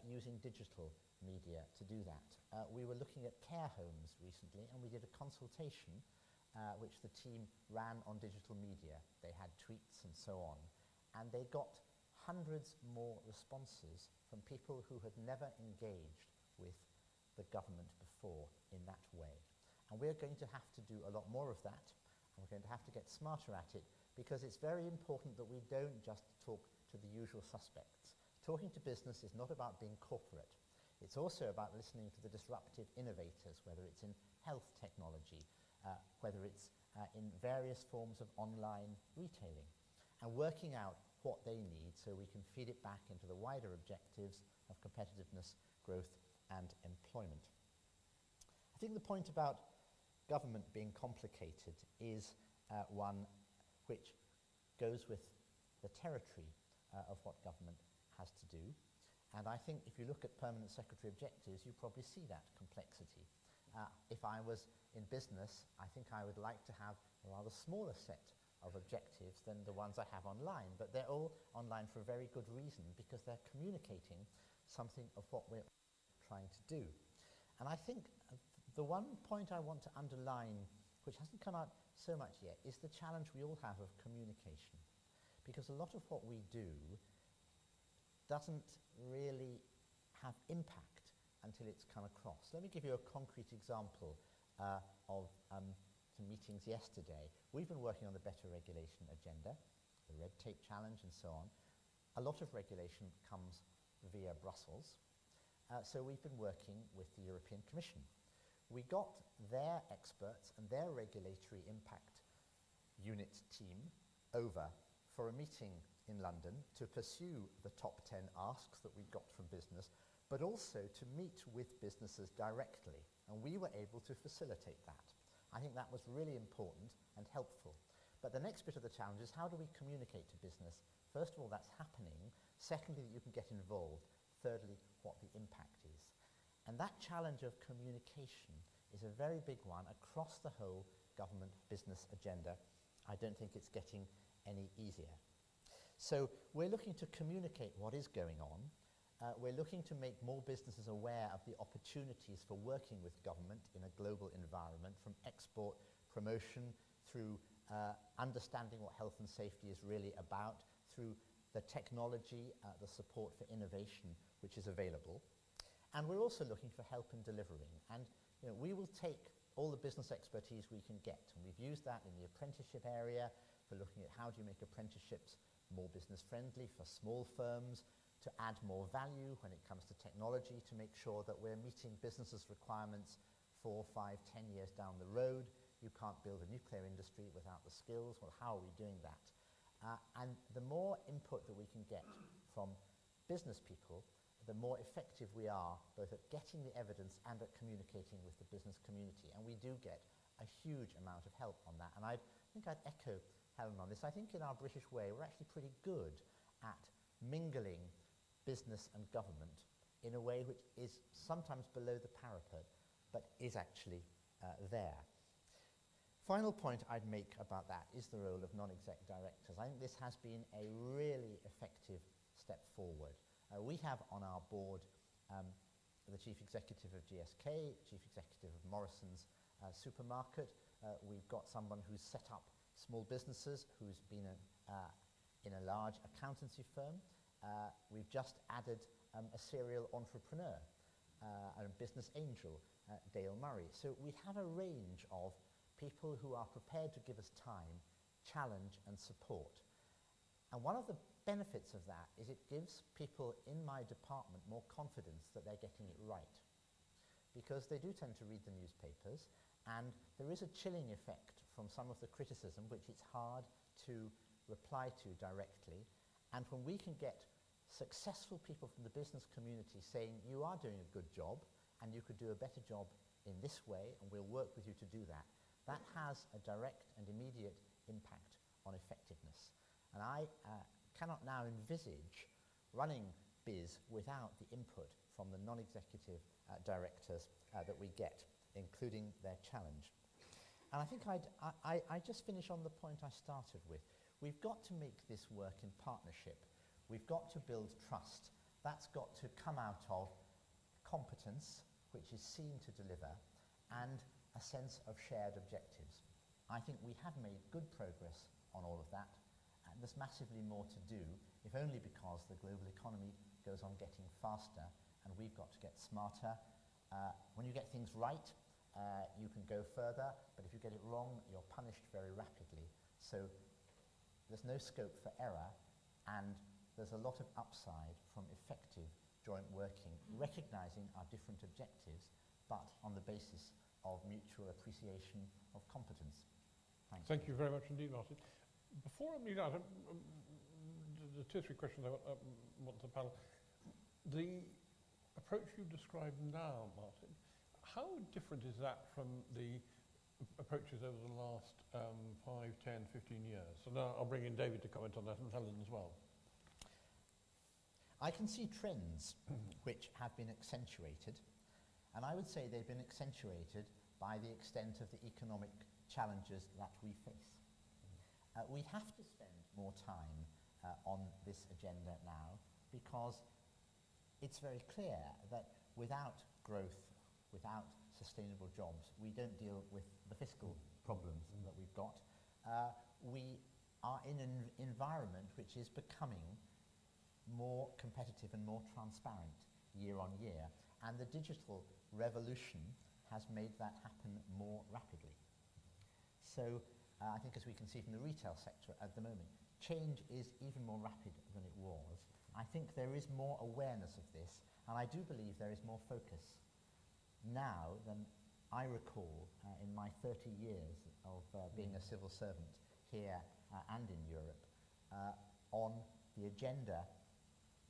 using digital media to do that. We were looking at care homes recently, and we did a consultation which the team ran on digital media. They had tweets and so on, and they got hundreds more responses from people who had never engaged with the government before in that way. And we're going to have to do a lot more of that, and we're going to have to get smarter at it, because it's very important that we don't just talk to the usual suspects. Talking to business is not about being corporate. It's also about listening to the disruptive innovators, whether it's in health technology, whether it's in various forms of online retailing, and working out what they need so we can feed it back into the wider objectives of competitiveness, growth, and employment. I think the point about government being complicated is one which goes with the territory of what government has to do. And I think if you look at permanent secretary objectives, you probably see that complexity. If I was in business, I think I would like to have a rather smaller set of objectives than the ones I have online, but they're all online for a very good reason, because they're communicating something of what we're trying to do. And I think the one point I want to underline, which hasn't come out so much yet, is the challenge we all have of communication. Because a lot of what we do doesn't really have impact until it's come across. Let me give you a concrete example of some meetings yesterday. We've been working on the better regulation agenda, the red tape challenge and so on. A lot of regulation comes via Brussels, so we've been working with the European Commission. We got their experts and their regulatory impact unit team over for a meeting in London to pursue the top 10 asks that we got from business, but also to meet with businesses directly. And we were able to facilitate that. I think that was really important and helpful. But the next bit of the challenge is, how do we communicate to business? First of all, that's happening. Secondly, that you can get involved. Thirdly, what the impact is. And that challenge of communication is a very big one across the whole government business agenda. I don't think it's getting any easier. So we're looking to communicate what is going on. We're looking to make more businesses aware of the opportunities for working with government in a global environment, from export promotion through understanding what health and safety is really about, through the technology, the support for innovation which is available. And we're also looking for help in delivering. And we will take all the business expertise we can get. And we've used that in the apprenticeship area for looking at how do you make apprenticeships more business friendly for small firms, to add more value when it comes to technology, to make sure that we're meeting businesses' requirements 4, 5, 10 years down the road. You can't build a nuclear industry without the skills. Well, how are we doing that? And the more input that we can get from business people, the more effective we are both at getting the evidence and at communicating with the business community. And we do get a huge amount of help on that. And I think I'd echo Helen on this. I think in our British way, we're actually pretty good at mingling business and government in a way which is sometimes below the parapet, but is actually there. Final point I'd make about that is the role of non-exec directors. I think this has been a really effective step forward. We have on our board the chief executive of GSK, chief executive of Morrison's supermarket. We've got someone who's set up small businesses, who's been in a large accountancy firm. We've just added a serial entrepreneur a business angel, Dale Murray. So we have a range of people who are prepared to give us time, challenge and support. And one of the benefits of that is it gives people in my department more confidence that they're getting it right. Because they do tend to read the newspapers, and there is a chilling effect from some of the criticism which it's hard to reply to directly. And when we can get successful people from the business community saying, you are doing a good job and you could do a better job in this way and we'll work with you to do that, that has a direct and immediate impact on effectiveness. And I cannot now envisage running BIS without the input from the non-executive directors that we get, including their challenge. And I think I just finish on the point I started with. We've got to make this work in partnership. We've got to build trust. That's got to come out of competence, which is seen to deliver, and a sense of shared objectives. I think we have made good progress on all of that, and there's massively more to do, if only because the global economy goes on getting faster, and we've got to get smarter. When you get things right, you can go further, but if you get it wrong, you're punished very rapidly. So there's no scope for error, and there's a lot of upside from effective joint working, recognizing our different objectives, but on the basis of mutual appreciation of competence. Thank you very much indeed, Martin. Before I move out, the 2 or 3 questions I want to panel. The approach you've described now, Martin, how different is that from the approaches over the last 5, 10, 15 years? So now I'll bring in David to comment on that, and Helen as well. I can see trends which have been accentuated, and I would say they've been accentuated by the extent of the economic challenges that we face. We have to spend more time on this agenda now, because it's very clear that without growth, without sustainable jobs, we don't deal with the fiscal problems that we've got. We are in an environment which is becoming more competitive and more transparent year on year, and the digital revolution has made that happen more rapidly. So I think, as we can see from the retail sector at the moment, change is even more rapid than it was. I think there is more awareness of this, and I do believe there is more focus now than I recall in my 30 years of being a civil servant here and in Europe, on the agenda,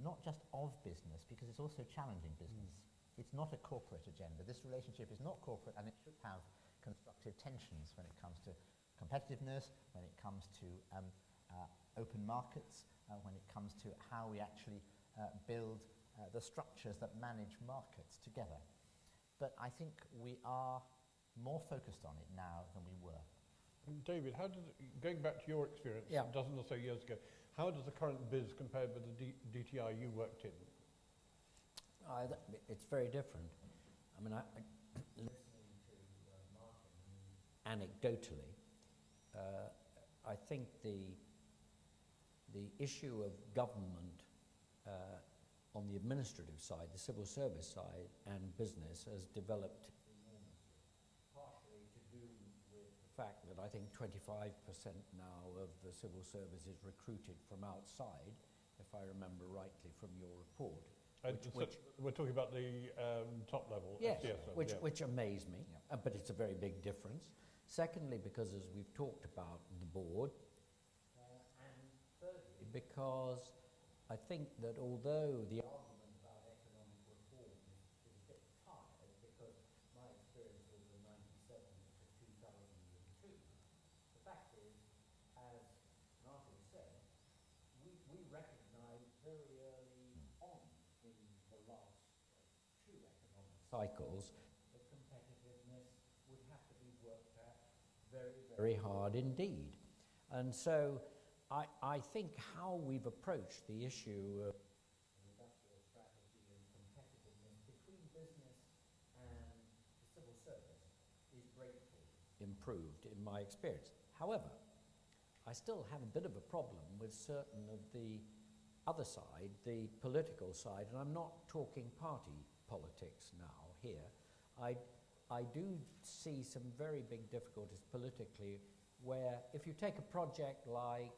not just of business, because it's also challenging business. It's not a corporate agenda. This relationship is not corporate, and it should have constructive tensions when it comes to competitiveness, when it comes to open markets, when it comes to how we actually build the structures that manage markets together. But I think we are more focused on it now than we were. David, how does going back to your experience a dozen or so years ago, how does the current BIS compare with the DTI you worked in? It's very different. I mean, listening to Martin, anecdotally, I think the issue of government on the administrative side, the civil service side, and business has developed enormously, partially to do with the fact that I think 25% now of the civil service is recruited from outside, if I remember rightly from your report. We're talking about the top level. Yes, which amazed me, but it's a very big difference. Secondly, because as we've talked about the board, and thirdly, because I think that although the argument about economic reform is a bit tired, because my experience was in 1997 to 2002, the fact is, as Martin said, we recognized very early on in the last 2 economic cycles that competitiveness would have to be worked at very, very hard indeed. And so I think how we've approached the issue of industrial strategy and competitiveness between business and the civil service is greatly improved in my experience. However, I still have a bit of a problem with certain of the other side, the political side, and I'm not talking party politics now here. I do see some very big difficulties politically where if you take a project like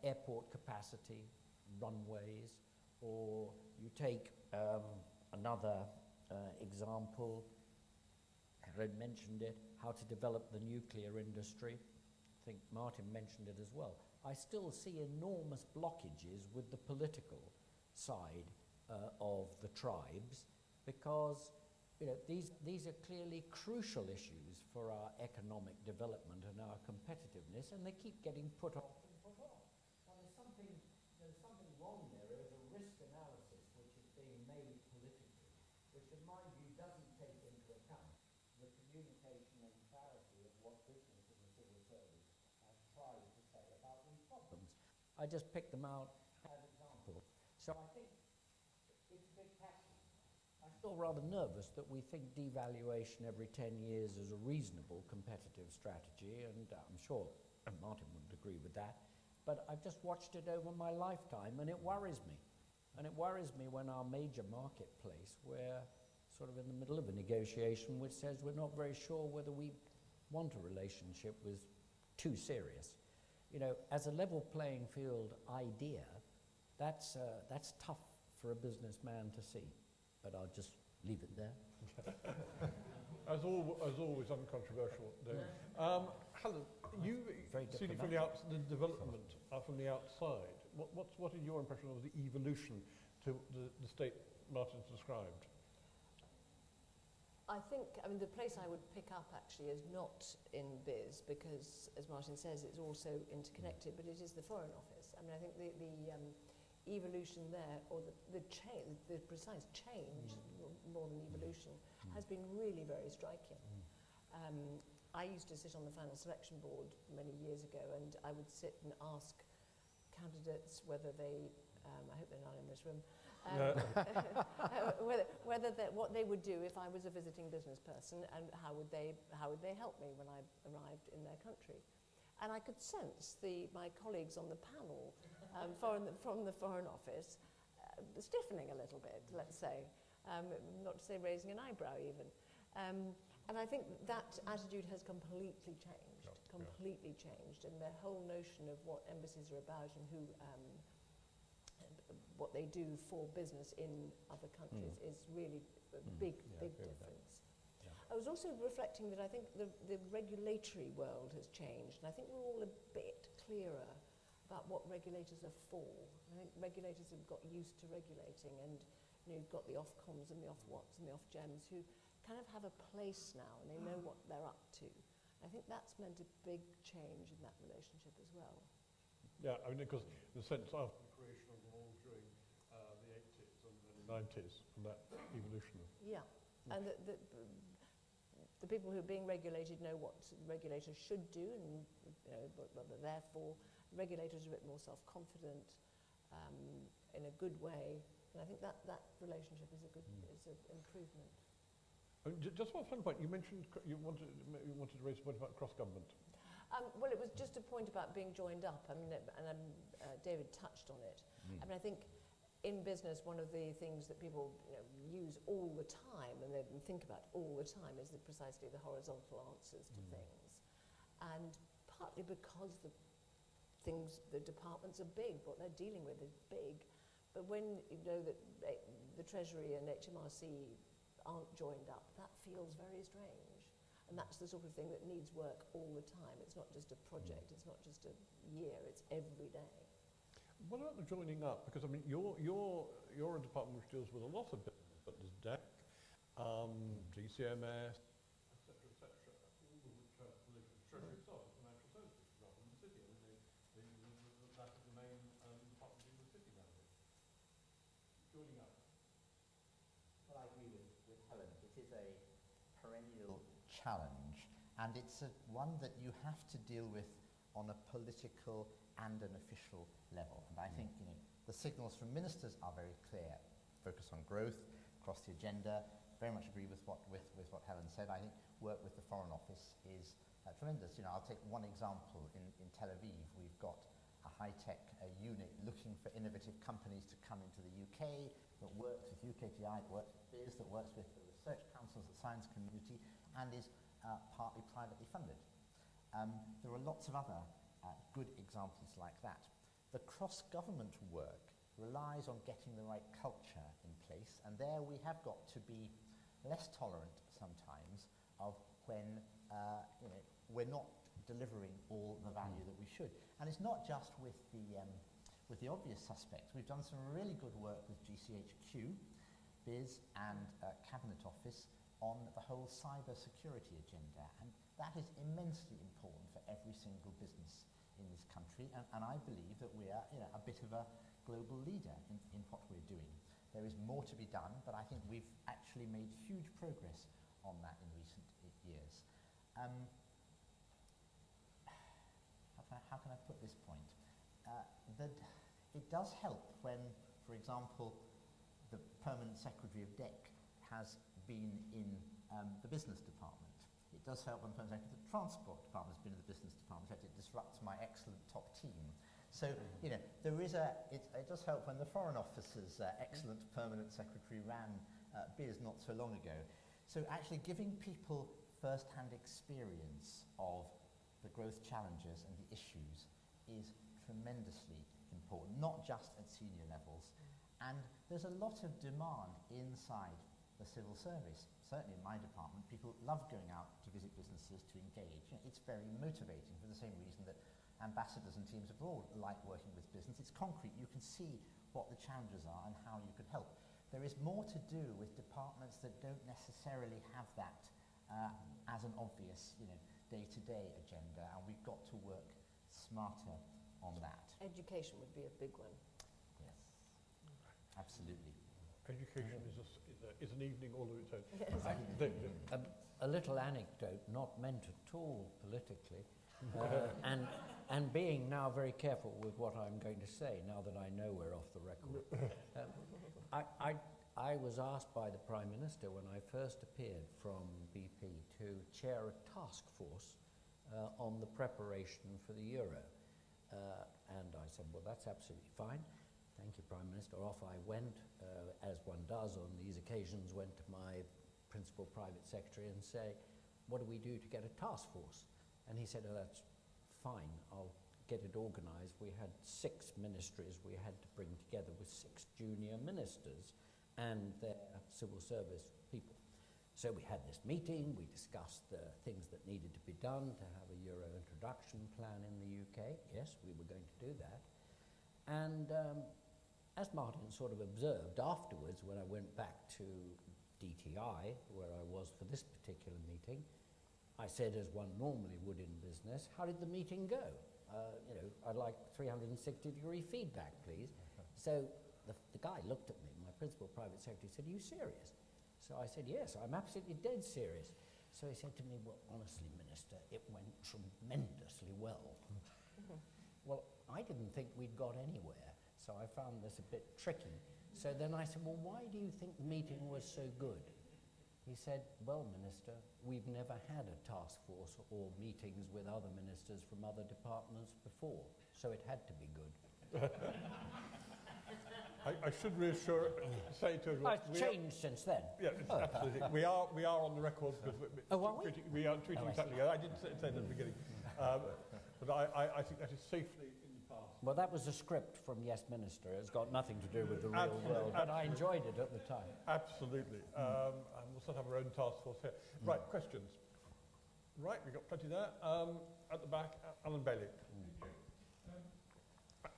airport capacity, runways, or you take another example, Helen mentioned it, how to develop the nuclear industry. I think Martin mentioned it as well. I still see enormous blockages with the political side of the tribes because these are clearly crucial issues for our economic development and our competitiveness, and they keep getting put off and put off. Now there's something wrong there. There's a risk analysis which is being made politically, which in my view doesn't take into account the communication and clarity of what business in the civil service has tried to say about these problems. I just picked them out as examples. So I think it's a big passion. I'm still rather nervous that we think devaluation every 10 years is a reasonable competitive strategy, and I'm sure Martin wouldn't agree with that. But I've just watched it over my lifetime, and it worries me. And it worries me when our major marketplace, we're sort of in the middle of a negotiation which says we're not very sure whether we want a relationship with too serious. As a level playing field idea, that's tough for a businessman to see. But I'll just leave it there. As always, uncontroversial. Helen, you see it from the development from the outside. What are your impression of the evolution to the state Martin's described? I think, the place I would pick up actually is not in biz because, as Martin says, it's also interconnected, but it is the Foreign Office. I think the evolution there, or the precise change, more than evolution, has been really very striking. I used to sit on the final selection board many years ago, and I would sit and ask candidates whether they, I hope they're not in this room, what they would do if I was a visiting business person, and how would they help me when I arrived in their country. And I could sense my colleagues on the panel from the Foreign Office stiffening a little bit, let's say, not to say raising an eyebrow even. And I think that attitude has completely changed, and the whole notion of what embassies are about and what they do for business in other countries is really a big difference. I was also reflecting that I think the regulatory world has changed, and I think we're all a bit clearer about what regulators are for. I think regulators have got used to regulating, and you've got the Ofcoms and the Ofwats and the Ofgems who kind of have a place now, and they know what they're up to. I think that's meant a big change in that relationship as well. Yeah, because in the sense of the creation of the law during the 80s and the 90s, and that evolution. Yeah, and the people who are being regulated know what regulators should do and what they're there for. Regulators are a bit more self-confident in a good way, and I think that relationship is an improvement. Just one fun point. You mentioned you wanted to raise a point about cross-government. Well, it was just a point about being joined up. David touched on it. I think in business, one of the things that people use all the time and they think about all the time is precisely the horizontal answers to things, and partly because the departments are big, what they're dealing with is big. But when you know that the Treasury and HMRC aren't joined up, that feels very strange. And that's the sort of thing that needs work all the time. It's not just a project, it's not just a year, it's every day. What about the joining up? Because you're a department which deals with a lot of business, but there's DEC, GCMS, etc., all of which are related to Treasury itself, financial services, for example, in the city. That is the main department in the city nowadays. Joining up. Well, I agree with Helen. It is a perennial challenge, and it's one that you have to deal with on a political and an official level. And I think the signals from ministers are very clear. Focus on growth across the agenda. Very much agree with what Helen said. I think work with the Foreign Office is tremendous. I'll take one example. In Tel Aviv, we've got high-tech unit looking for innovative companies to come into the UK, that works with UKTI, that works with BIS, that works with the research councils, the science community, and is partly privately funded. There are lots of other good examples like that. The cross-government work relies on getting the right culture in place, and there we have got to be less tolerant sometimes of when we're not delivering all the value that we should. And it's not just with the obvious suspects. We've done some really good work with GCHQ, BIS and Cabinet Office on the whole cyber security agenda, and that is immensely important for every single business in this country, and I believe that we are a bit of a global leader in what we're doing. There is more to be done, but I think we've actually made huge progress on that in recent years. How can I put this point? That it does help when, for example, the permanent secretary of DEC has been in the business department. It does help when the permanent secretary of the transport department has been in the business department. In fact, it disrupts my excellent top team. So, there is it does help when the Foreign Office's excellent permanent secretary ran BIS not so long ago. So actually giving people first-hand experience of the growth challenges and the issues is tremendously important, not just at senior levels. And there's a lot of demand inside the civil service. Certainly in my department, people love going out to visit businesses, to engage. It's very motivating for the same reason that ambassadors and teams abroad like working with business. It's concrete. You can see what the challenges are and how you could help. There is more to do with departments that don't necessarily have that as an obvious, day-to-day agenda, and we've got to work smarter on that. Education would be a big one. Yes, absolutely. Education is an evening all of its own. Yes. A little anecdote, not meant at all politically, and being now very careful with what I'm going to say, now that I know we're off the record. I was asked by the Prime Minister when I first appeared from BP to chair a task force on the preparation for the Euro. And I said, well, that's absolutely fine. Thank you, Prime Minister. Off I went, as one does on these occasions, went to my principal private secretary and say, what do we do to get a task force? And he said, oh, that's fine, I'll get it organised. We had 6 ministries we had to bring together with 6 junior ministers and their civil service people. So we had this meeting, we discussed the things that needed to be done to have a Euro introduction plan in the UK. Yes, we were going to do that. And as Martin sort of observed afterwards, when I went back to DTI, where I was for this particular meeting, I said, as one normally would in business, how did the meeting go? I'd like 360-degree feedback, please. So the guy looked at me, my principal private secretary, said, are you serious? So I said, yes, I'm absolutely dead serious. So he said to me, well, honestly, Minister, it went tremendously well. Well, I didn't think we'd got anywhere, so I found this a bit tricky. So then I said, well, why do you think the meeting was so good? He said, well, Minister, we've never had a task force or meetings with other ministers from other departments before, so it had to be good. I should say to everyone... It's changed since then. Yeah, absolutely. We are on the record because we are tweeting exactly. I didn't say that at the beginning. But I think that is safely in the past. Well, that was a script from Yes Minister. It's got nothing to do with the real world, but I enjoyed it at the time. Absolutely. And we'll set up our own task force here. Right, questions? Right, we've got plenty there. At the back, Alan Bailey.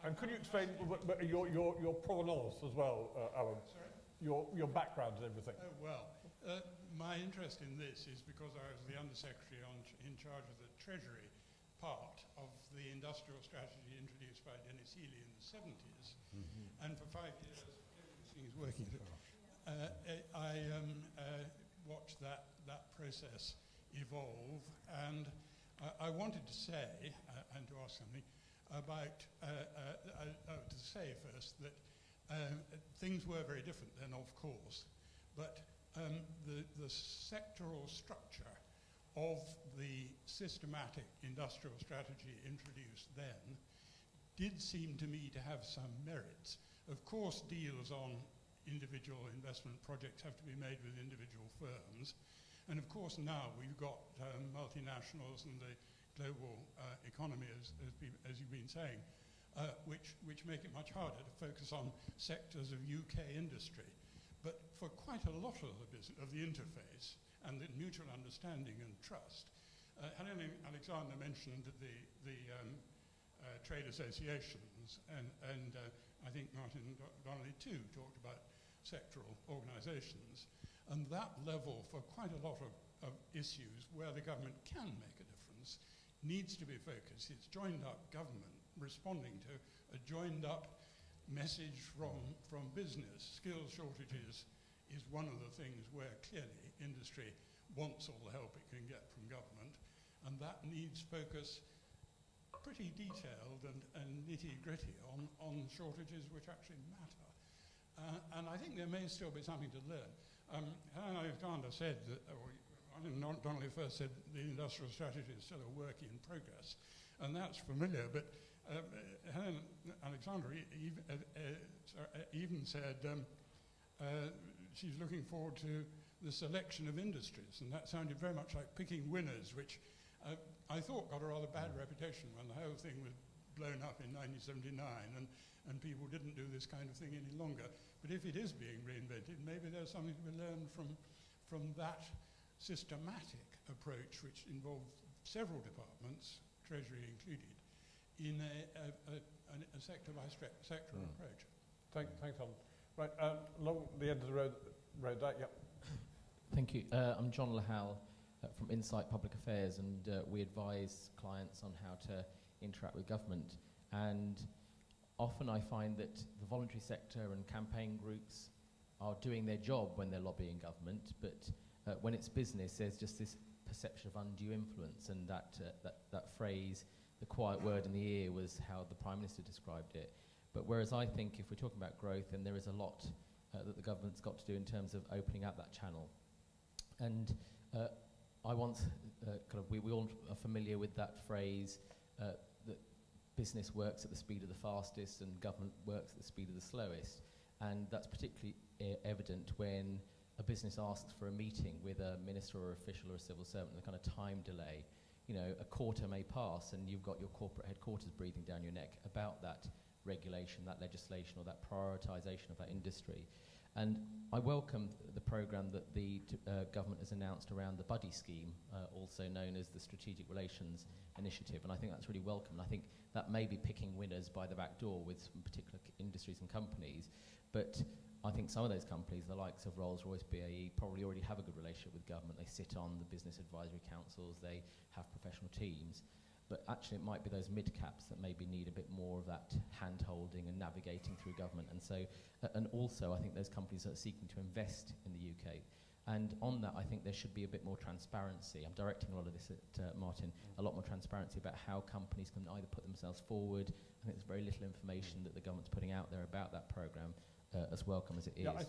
And could you explain your provenance as well, Alan? Sorry? Your background and everything. Oh, well, my interest in this is because I was the Undersecretary in charge of the Treasury part of the industrial strategy introduced by Dennis Healy in the 70s. And for 5 years, everything is working. I watched that process evolve, and I wanted to say, and to ask something, about, to say first that things were very different then, of course, but the sectoral structure of the systematic industrial strategy introduced then did seem to me to have some merits. Of course, deals on individual investment projects have to be made with individual firms. And of course now we've got multinationals and the global economy, as you've been saying, which make it much harder to focus on sectors of UK industry. But for quite a lot of the interface and the mutual understanding and trust, Helen Alexander mentioned the trade associations, and I think Martin Donnelly too talked about sectoral organisations. And that level, for quite a lot of issues where the government can make a difference, needs to be focused. It's joined up government responding to a joined up message from business. Skills shortages is one of the things where clearly industry wants all the help it can get from government, and that needs focus pretty detailed and nitty-gritty on shortages which actually matter. And I think there may still be something to learn. Helen Alexander said that, Donnelly first said the industrial strategy is still a work in progress, and that's familiar, but Helen Alexander even said she's looking forward to the selection of industries, and that sounded very much like picking winners, which I thought got a rather bad reputation when the whole thing was blown up in 1979 and people didn't do this kind of thing any longer. But if it is being reinvented, maybe there's something to be learned from that systematic approach, which involved several departments, Treasury included, in a sector-by-sector approach. Thanks, Helen. Right, along the end of the road there, yep. Thank you. I'm John Lahal from Insight Public Affairs, and we advise clients on how to interact with government. And often I find that the voluntary sector and campaign groups are doing their job when they're lobbying government, but when it's business, there's just this perception of undue influence, and that phrase, the quiet word in the ear, was how the Prime Minister described it. But whereas I think if we're talking about growth, then there is a lot that the government's got to do in terms of opening up that channel. And I once, we all are familiar with that phrase, that business works at the speed of the fastest and government works at the speed of the slowest. And that's particularly evident when a business asks for a meeting with a minister or official or a civil servant, the kind of time delay. You know, a quarter may pass and you've got your corporate headquarters breathing down your neck about that regulation, that legislation, or that prioritisation of that industry. And I welcome the programme that the government has announced around the Buddy scheme, also known as the Strategic Relations Initiative, and I think that's really welcome. And I think that may be picking winners by the back door with some particular industries and companies, but I think some of those companies, the likes of Rolls-Royce, BAE, probably already have a good relationship with government. They sit on the business advisory councils, they have professional teams. But actually it might be those mid-caps that maybe need a bit more of that hand-holding and navigating through government. And so, and also I think those companies that are seeking to invest in the UK. And on that, I think there should be a bit more transparency. I'm directing a lot of this at Martin, a lot more transparency about how companies can either put themselves forward. I think there's very little information that the government's putting out there about that programme, as welcome as it is. Yeah, I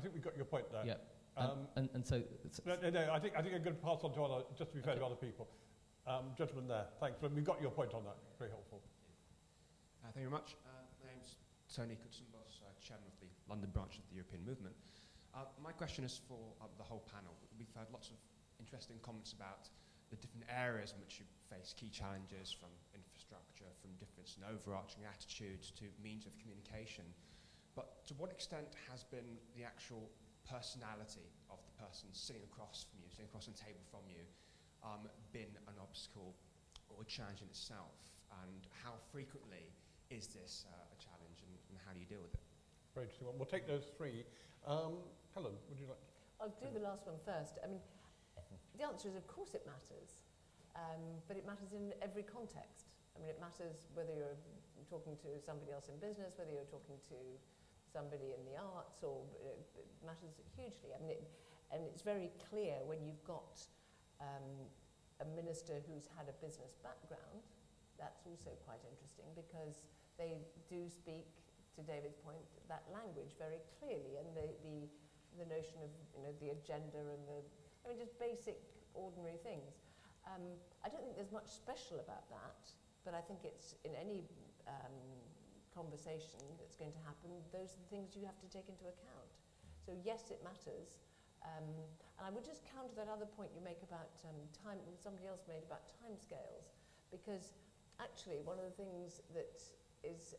think we got your point there. Yeah. And so... No, I think I'm going to pass on to other, just to be fair to other people. Gentleman there, thanks. We got your point on that. Very helpful. Thank you very much. My name's Tony Kutzenbos, Chairman of the London branch of the European Movement. My question is for the whole panel. We've heard lots of interesting comments about the different areas in which you face key challenges, from infrastructure, from difference in overarching attitudes to means of communication. But to what extent has been the actual personality of the person sitting across from you, sitting across the table from you, been an obstacle or a challenge in itself, and how frequently is this a challenge, and how do you deal with it? Very interesting one. We'll take those three. Helen, would you like? I'll do the last one first. I mean, the answer is of course it matters, but it matters in every context. I mean, it matters whether you're talking to somebody else in business, whether you're talking to somebody in the arts, or it matters hugely. I mean, and it's very clear when you've got a minister who's had a business background. That's also quite interesting because they do speak, to David's point, that language very clearly, and the notion of the agenda and just basic ordinary things. I don't think there's much special about that, but I think it's in any conversation that's going to happen, those are the things you have to take into account. So yes, it matters. And I would just counter that other point you make about time, somebody else made about timescales, because actually one of the things that is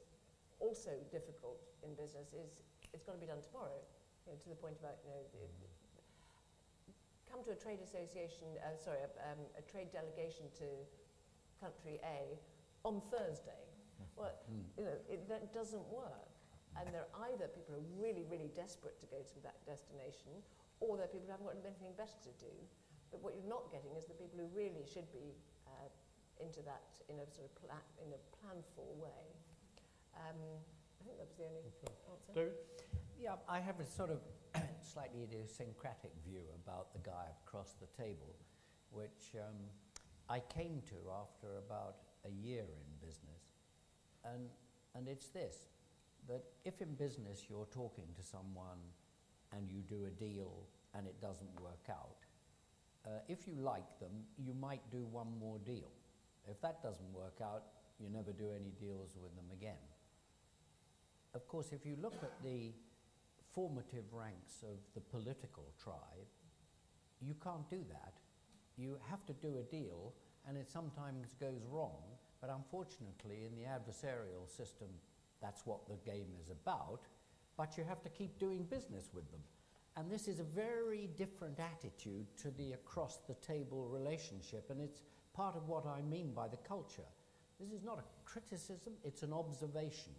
also difficult in business is it's got to be done tomorrow. You know, to the point about, you know, come to a trade association, a trade delegation to country A on Thursday. Well, you know, that doesn't work. And there are either people who are really, really desperate to go to that destination, or there are people who haven't got anything better to do. But what you're not getting is the people who really should be into that in a sort of plan-for way. I think that was the only answer. David? Yeah, I have a sort of slightly idiosyncratic view about the guy across the table, which I came to after about a year in business. And it's this, that if in business you're talking to someone and you do a deal and it doesn't work out, if you like them, you might do one more deal. If that doesn't work out, you never do any deals with them again. Of course, if you look at the formative ranks of the political tribe, you can't do that. You have to do a deal, and it sometimes goes wrong, but unfortunately in the adversarial system, that's what the game is about, but you have to keep doing business with them. And this is a very different attitude to the across-the-table relationship, and it's part of what I mean by the culture. This is not a criticism, it's an observation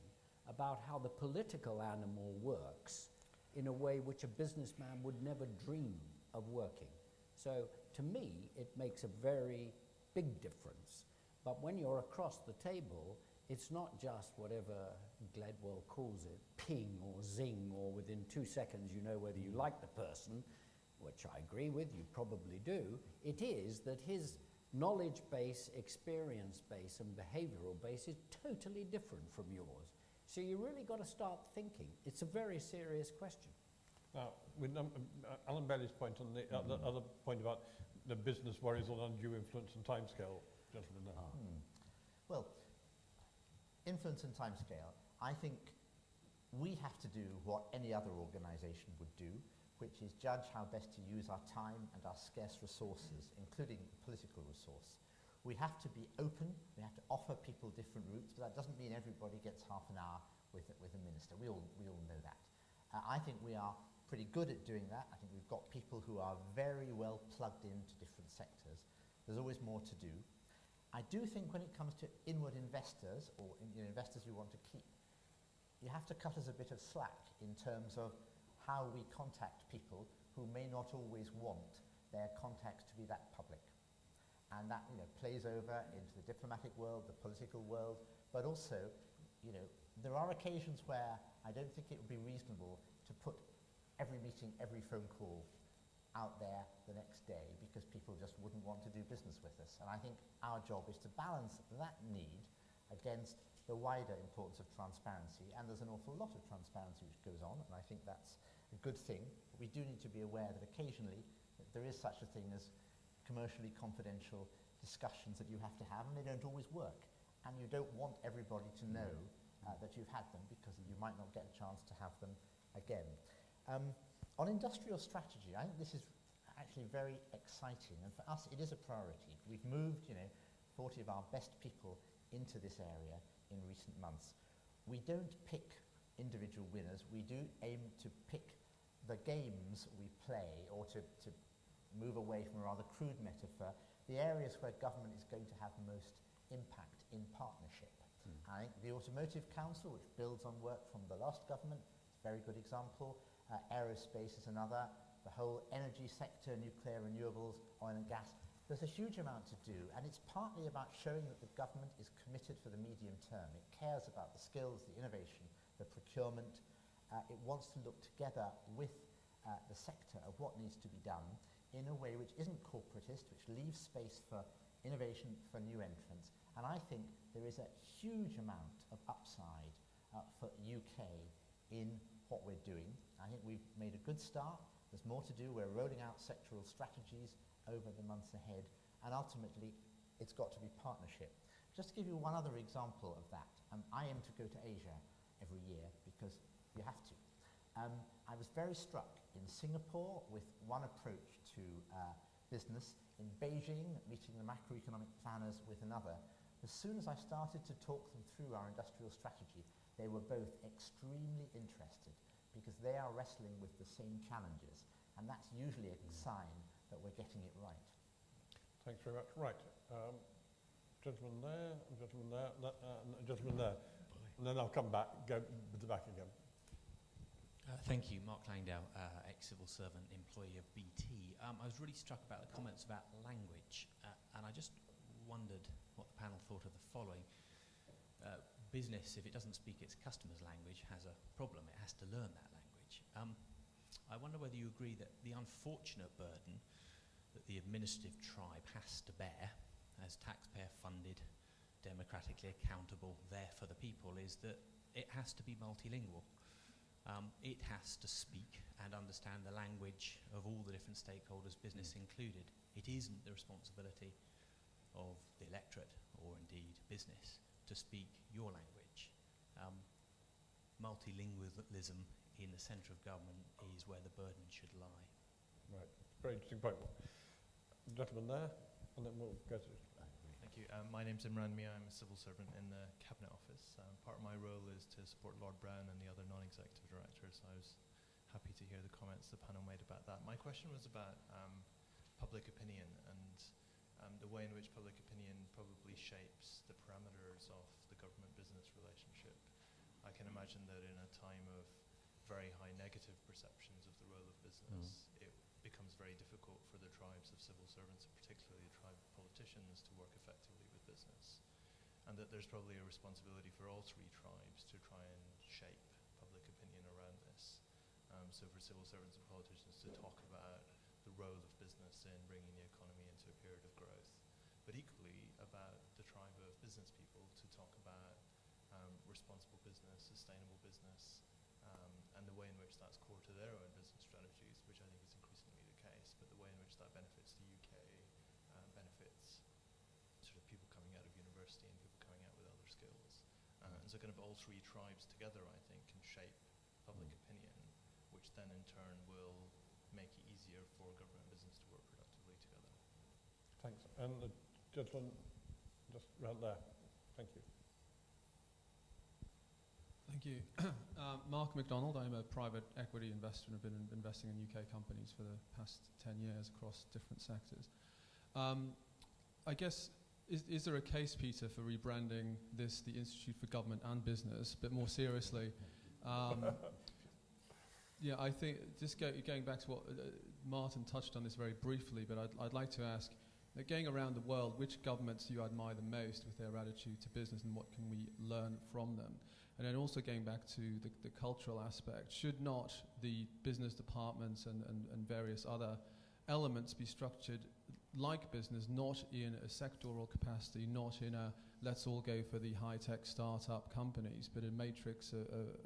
about how the political animal works in a way which a businessman would never dream of working. So, to me, it makes a very big difference. But when you're across the table, it's not just whatever Gladwell calls it, ping or zing, or within 2 seconds you know whether you like the person, which I agree with, you probably do. It is that his knowledge base, experience base, and behavioral base is totally different from yours. So you really got to start thinking. It's a very serious question. Now, with Alan Bailey's point on the other point about the business worries on undue influence and timescale, gentlemen. Well, influence and timescale, I think we have to do what any other organisation would do, which is judge how best to use our time and our scarce resources, including political resource. We have to be open, we have to offer people different routes, but that doesn't mean everybody gets half an hour with a minister. We all know that. I think we are pretty good at doing that. I think we've got people who are very well plugged into different sectors. There's always more to do. I do think when it comes to inward investors, or investors we want to keep, you have to cut us a bit of slack in terms of how we contact people who may not always want their contacts to be that public. And that plays over into the diplomatic world, the political world, but also, there are occasions where I don't think it would be reasonable to put every meeting, every phone call out there the next day because people just wouldn't want to do business with us. And I think our job is to balance that need against the wider importance of transparency. And there's an awful lot of transparency which goes on, and I think that's a good thing. But we do need to be aware that occasionally there is such a thing as commercially confidential discussions that you have to have, and they don't always work. And you don't want everybody to know that you've had them because you might not get a chance to have them again. On industrial strategy, I think this is actually very exciting, and for us it is a priority. We've moved 40 of our best people into this area in recent months. We don't pick individual winners, we do aim to pick the games we play, or to move away from a rather crude metaphor, the areas where government is going to have most impact in partnership. I think the Automotive Council, which builds on work from the last government, is a very good example. Aerospace is another. The whole energy sector, nuclear, renewables, oil and gas. There's a huge amount to do, and it's partly about showing that the government is committed for the medium term. It cares about the skills, the innovation, the procurement. It wants to look together with the sector of what needs to be done in a way which isn't corporatist, which leaves space for innovation, for new entrants. And I think there is a huge amount of upside for UK in what we're doing. I think we've made a good start. There's more to do. We're rolling out sectoral strategies over the months ahead. And ultimately, it's got to be partnership. Just to give you one other example of that, I aim to go to Asia every year because you have to. I was very struck in Singapore with one approach to business, in Beijing, meeting the macroeconomic planners with another. As soon as I started to talk them through our industrial strategy, they were both extremely interested because they are wrestling with the same challenges, and that's usually a sign that we're getting it right. Thanks very much. Right. Gentleman there, gentleman there, gentleman there. And then I'll come back, go to the back again. Thank you. Mark Langdale, ex-civil servant, employee of BT. I was really struck about the comments about language, and I just wondered what the panel thought of the following. Business, if it doesn't speak its customer's language, has a problem. It has to learn that language. I wonder whether you agree that the unfortunate burden that the administrative tribe has to bear as taxpayer-funded, democratically accountable, there for the people, is that it has to be multilingual. It has to speak and understand the language of all the different stakeholders, business included. It isn't the responsibility of the electorate, or indeed business, to speak your language. Multilingualism in the centre of government is where the burden should lie. Right, very interesting point. Gentleman there, and then we'll go to... Thank you. My name's Imran Mia. I'm a civil servant in the Cabinet Office. Part of my role is to support Lord Brown and the other non-executive directors. I was happy to hear the comments the panel made about that. My question was about public opinion and the way in which public opinion probably shapes the parameters of the government-business relationship. I can imagine that in a time of very high negative perceptions of the role of business, it becomes very difficult for the tribes of civil servants, and particularly the tribe of politicians, to work effectively with business. And that there's probably a responsibility for all three tribes to try and shape public opinion around this. So for civil servants and politicians to talk about the role of business in bringing the economy into a period of growth, but equally about the tribe of business people to talk about responsible business, sustainable business, and the way in which that's core to their own business strategies, which I think is increasingly the case, but the way in which that benefits the UK, benefits sort of people coming out of university and people coming out with other skills. And so kind of all three tribes together, I think, can shape public opinion, which then in turn will make it easier for government and business to work productively together. Thanks. And the gentleman just round there. Thank you. Thank you. Mark MacDonald. I'm a private equity investor and have been investing in UK companies for the past 10 years across different sectors. I guess, is there a case, Peter, for rebranding this the Institute for Government and Business, but more seriously? Yeah, I think, just going back to what Martin touched on this very briefly, but I'd like to ask, going around the world, which governments do you admire the most with their attitude to business, and what can we learn from them? And then also going back to the cultural aspect, should not the business departments and various other elements be structured like business, not in a sectoral capacity, not in a let's all go for the high-tech startup companies, but a matrix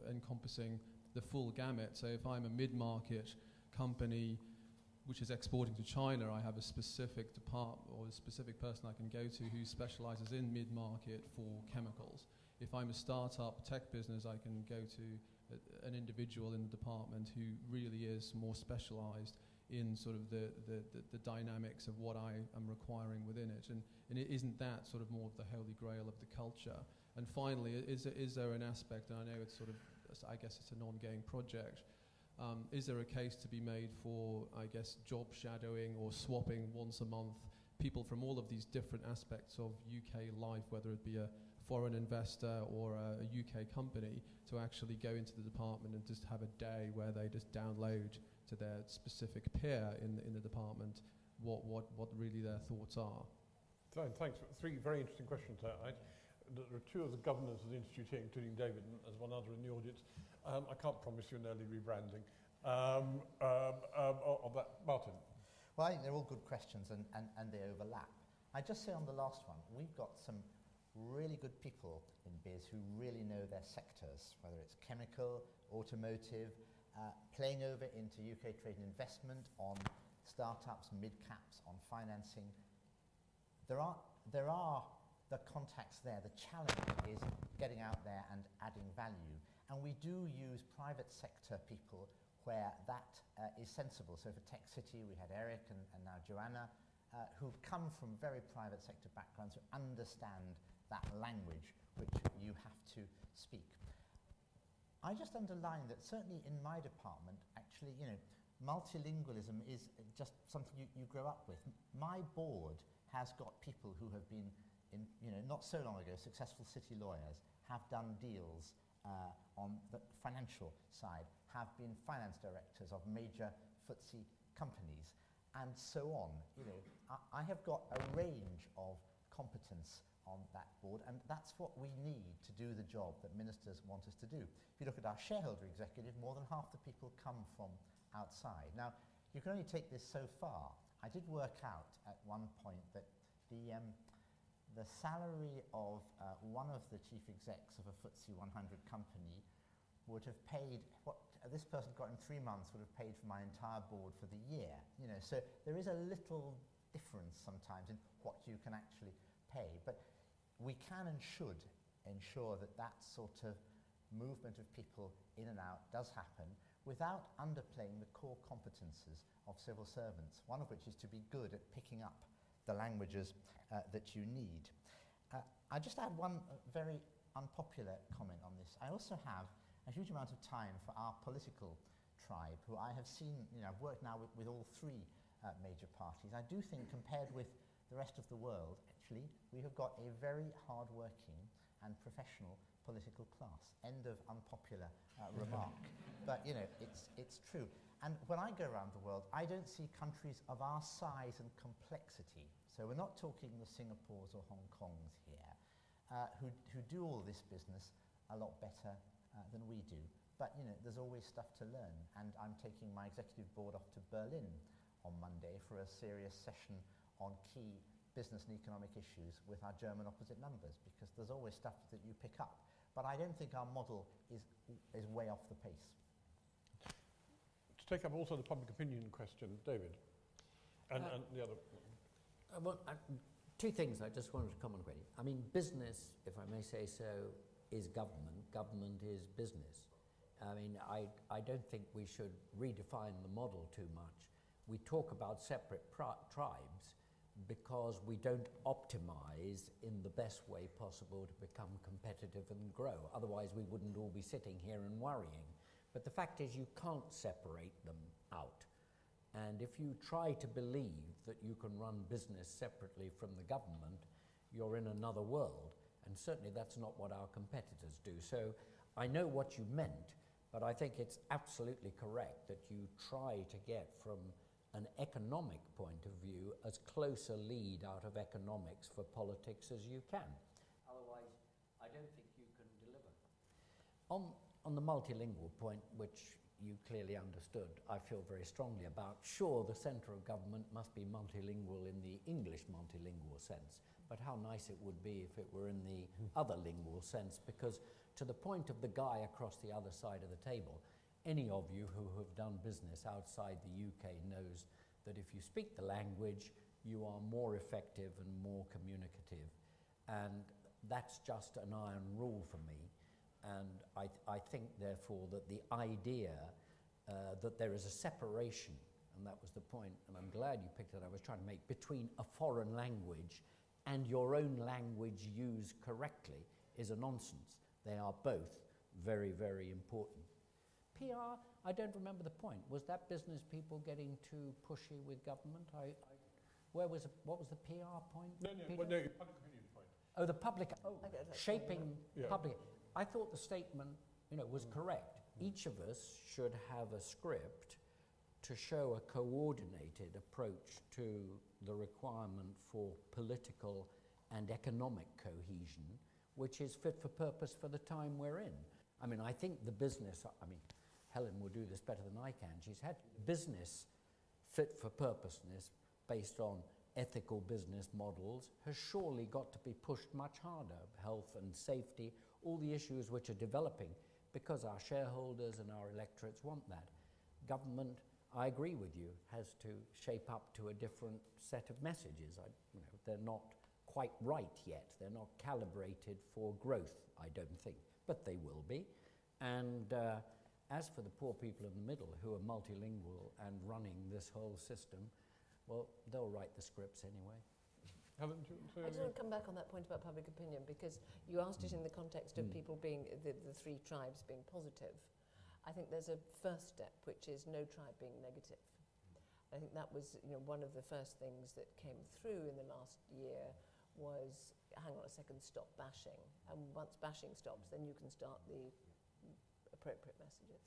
encompassing the full gamut? So if I'm a mid-market company which is exporting to China, I have a specific department or a specific person I can go to who specializes in mid-market for chemicals. If I'm a startup tech business, I can go to an individual in the department who really is more specialized in sort of the dynamics of what I am requiring within it. And it isn't that sort of more of the holy grail of the culture? And finally, is there an aspect, and I know it's sort of, I guess it's an ongoing project, is there a case to be made for, I guess, job shadowing or swapping once a month people from all of these different aspects of UK life, whether it be a foreign investor or a UK company, to actually go into the department and just have a day where they just download to their specific peer in the department what really their thoughts are? So, thanks. Three very interesting questions there. There are two of the governors of the Institute here, including David, and there's one other in the audience. I can't promise you an early rebranding of that. Martin? Well, I think they're all good questions and they overlap. I just say on the last one, we've got some really good people in biz who really know their sectors, whether it's chemical, automotive, playing over into UK trade and investment, on startups, mid-caps, on financing. There are the contacts there. The challenge is getting out there and adding value. And we do use private sector people where that is sensible. So for Tech City, we had Eric and now Joanna, who come from very private sector backgrounds, who understand that language which you have to speak. I just underline that certainly in my department, actually, you know, multilingualism is just something you grow up with. My board has got people who have been, not so long ago, successful city lawyers, have done deals on the financial side, have been finance directors of major FTSE companies, and so on. You know, I have got a range of competence on that board, and that's what we need to do the job that ministers want us to do. If you look at our shareholder executive, more than half the people come from outside. Now, you can only take this so far. I did work out at one point that the salary of one of the chief execs of a FTSE 100 company would have paid what this person got in 3 months would have paid for my entire board for the year. You know, so there is a little difference sometimes in what you can actually pay, but we can and should ensure that that sort of movement of people in and out does happen without underplaying the core competences of civil servants, one of which is to be good at picking up the languages that you need. I just add one very unpopular comment on this. I also have a huge amount of time for our political tribe, who I have seen, I've worked now with all three major parties. I do think compared with the rest of the world, actually, we have got a very hard-working and professional political class. End of unpopular remark. But, it's true. And when I go around the world, I don't see countries of our size and complexity, so we're not talking the Singapores or Hong Kongs here, who do all this business a lot better than we do. But, there's always stuff to learn, and I'm taking my executive board off to Berlin on Monday for a serious session on key business and economic issues with our German opposite numbers, because there's always stuff that you pick up. But I don't think our model is way off the pace. To take up also the public opinion question, David, and the other. Two things I just wanted to comment quickly. I mean, business, if I may say so, is government. Government is business. I mean, I don't think we should redefine the model too much. We talk about separate tribes because we don't optimize in the best way possible to become competitive and grow. Otherwise, we wouldn't all be sitting here and worrying. But the fact is you can't separate them out. And if you try to believe that you can run business separately from the government, you're in another world. And certainly that's not what our competitors do. So I know what you meant, but I think it's absolutely correct that you try to get from an economic point of view as close a lead out of economics for politics as you can. Otherwise, I don't think you can deliver. On the multilingual point, which you clearly understood, I feel very strongly about. Sure, the centre of government must be multilingual in the English multilingual sense, but how nice it would be if it were in the other lingual sense, because to the point of the guy across the other side of the table, any of you who have done business outside the UK knows that if you speak the language, you are more effective and more communicative. And that's just an iron rule for me. And I think, therefore, that the idea that there is a separation, and that was the point, and I'm glad you picked it, I was trying to make, between a foreign language and your own language used correctly is a nonsense. They are both very, very important. PR, I don't remember the point. Was that business people getting too pushy with government? What was the PR point? No, public opinion point. Oh, the public, shaping public. I thought the statement, was correct. Each of us should have a script to show a coordinated approach to the requirement for political and economic cohesion, which is fit for purpose for the time we're in. I mean, I think the business, Helen will do this better than I can. She's had business fit for purposeness based on ethical business models has surely got to be pushed much harder. Health and safety, all the issues which are developing because our shareholders and our electorates want that. Government, I agree with you, has to shape up to a different set of messages. They're not quite right yet. They're not calibrated for growth, I don't think, but they will be. And as for the poor people in the middle who are multilingual and running this whole system, well, they'll write the scripts anyway. Helen, do you want to say I just want to come back on that point about public opinion, because you asked it in the context of people being, the three tribes being positive. I think there's a first step, which is no tribe being negative. I think that was, one of the first things that came through in the last year was, hang on a second, stop bashing. And once bashing stops, then you can start the appropriate messages.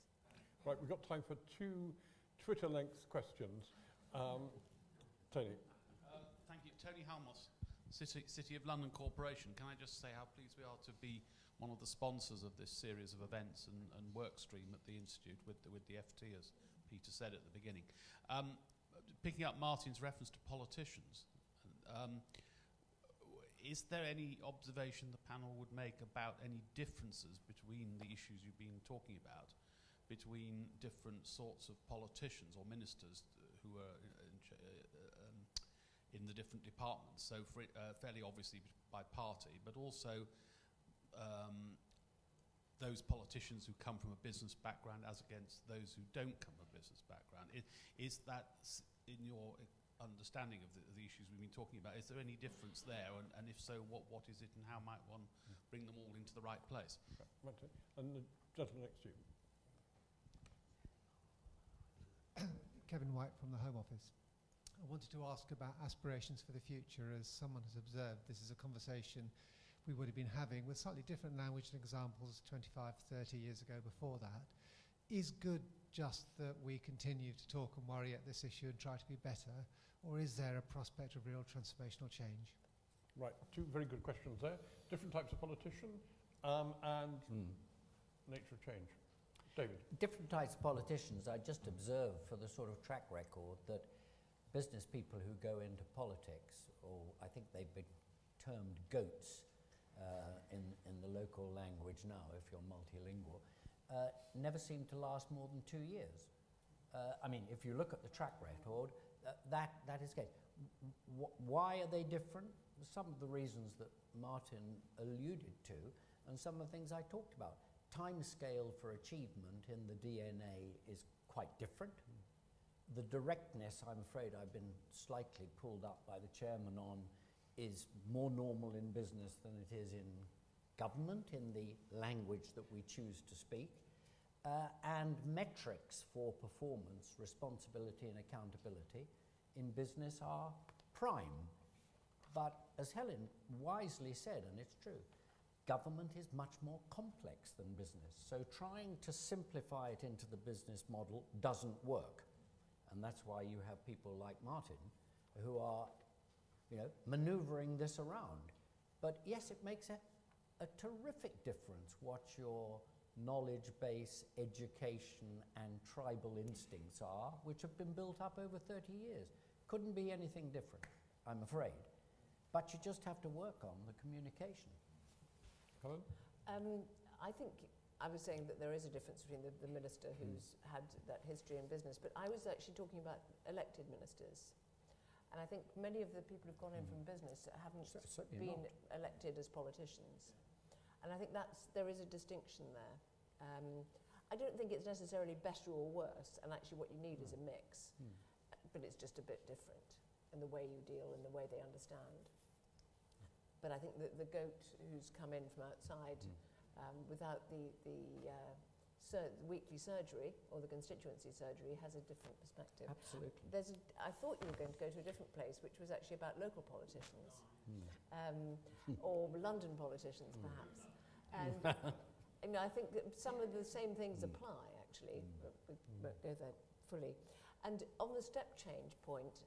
Right, we've got time for 2 Twitter-length questions. Tony. Thank you. Tony Halmos, City of London Corporation. Can I just say how pleased we are to be one of the sponsors of this series of events and work stream at the Institute with the FT, as Peter said at the beginning. Picking up Martin's reference to politicians, is there any observation the panel would make about any differences between the issues you've been talking about, between different sorts of politicians or ministers who are in the different departments? So fairly obviously by party, but also those politicians who come from a business background as against those who don't come from a business background. Is that, in your understanding of the issues we've been talking about, is there any difference there? And if so, what is it, and how might one bring them all into the right place? Okay. And the gentleman next to you. Kevin White from the Home Office. I wanted to ask about aspirations for the future. As someone has observed, this is a conversation we would have been having with slightly different language and examples 25, 30 years ago before that. Is good just that we continue to talk and worry at this issue and try to be better, or is there a prospect of real transformational change? Right, 2 very good questions there. Different types of politician and nature of change. David. Different types of politicians. I just observe for the sort of track record that business people who go into politics, or I think they've been termed goats in the local language now, if you're multilingual, never seem to last more than 2 years. I mean, if you look at the track record, that is good. Why are they different? Some of the reasons that Martin alluded to, and some of the things I talked about. Time scale for achievement in the DNA is quite different. The directness, I'm afraid I've been slightly pulled up by the chairman on, is more normal in business than it is in government, in the language that we choose to speak. And metrics for performance, responsibility and accountability in business are prime. But as Helen wisely said, and it's true, government is much more complex than business. So trying to simplify it into the business model doesn't work. And that's why you have people like Martin who are, maneuvering this around. But yes, it makes a terrific difference what your knowledge base, education and tribal instincts are, which have been built up over 30 years. Couldn't be anything different, I'm afraid. But you just have to work on the communication. Helen? I think I was saying that there is a difference between the minister who's had that history in business, but I was actually talking about elected ministers. And I think many of the people who've gone in from business haven't been elected as politicians. And I think there is a distinction there. I don't think it's necessarily better or worse, and actually what you need is a mix. But it's just a bit different in the way you deal and the way they understand. But I think that the goat who's come in from outside without the weekly surgery or the constituency surgery has a different perspective. Absolutely. I thought you were going to go to a different place, which was actually about local politicians or London politicians, perhaps. And I think that some of the same things apply, actually. We won't go there fully. And on the step change point,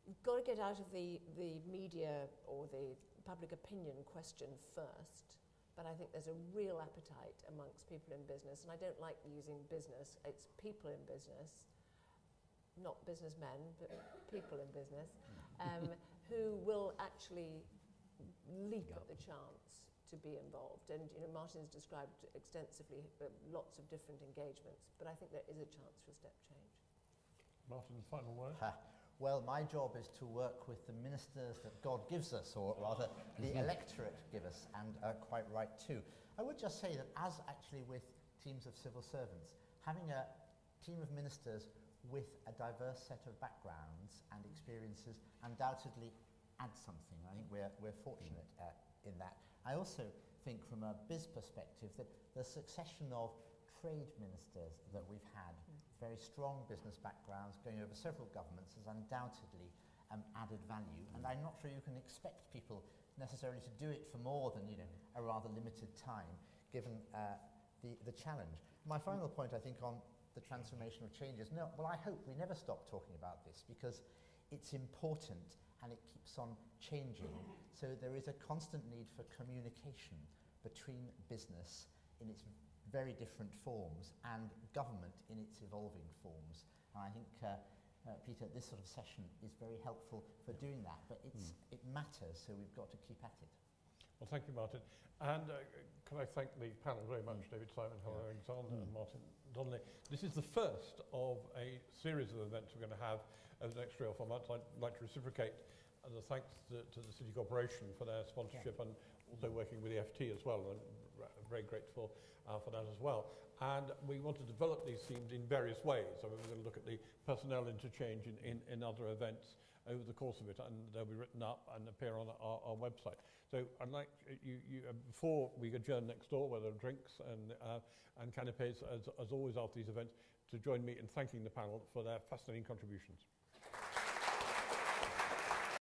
you've got to get out of the media or the public opinion question first. But I think there's a real appetite amongst people in business, and I don't like using business, it's people in business, not businessmen, but people in business, who will actually leap at the chance to be involved. And Martin's described extensively lots of different engagements, but I think there is a chance for step change. Martin, final word? well, my job is to work with the ministers that God gives us, or rather the electorate give us, and quite right too. I would just say that as actually with teams of civil servants, having a team of ministers with a diverse set of backgrounds and experiences undoubtedly adds something. I think we're fortunate in that. I also think from a biz perspective that the succession of trade ministers that we've had, very strong business backgrounds going over several governments, has undoubtedly added value. And I'm not sure you can expect people necessarily to do it for more than a rather limited time, given the challenge. My final point, I think, on the transformational changes. No, well, I hope we never stop talking about this, because it's important and it keeps on changing. So there is a constant need for communication between business in its very different forms and government in its evolving forms. And I think, Peter, this sort of session is very helpful for doing that, but it matters, so we've got to keep at it. Well, thank you, Martin. And can I thank the panel very much, David Simon, Helen Alexander, and Martin Donnelly. This is the first of a series of events we're going to have over the next 3 or 4 months. I'd like to reciprocate the thanks to the City Corporation for their sponsorship and also working with the FT as well. And very grateful for that as well. And we want to develop these themes in various ways. I mean, we're going to look at the personnel interchange in other events over the course of it, and they'll be written up and appear on our website. So I'd like you before we adjourn next door, where there are drinks and canapes, as always after these events, to join me in thanking the panel for their fascinating contributions.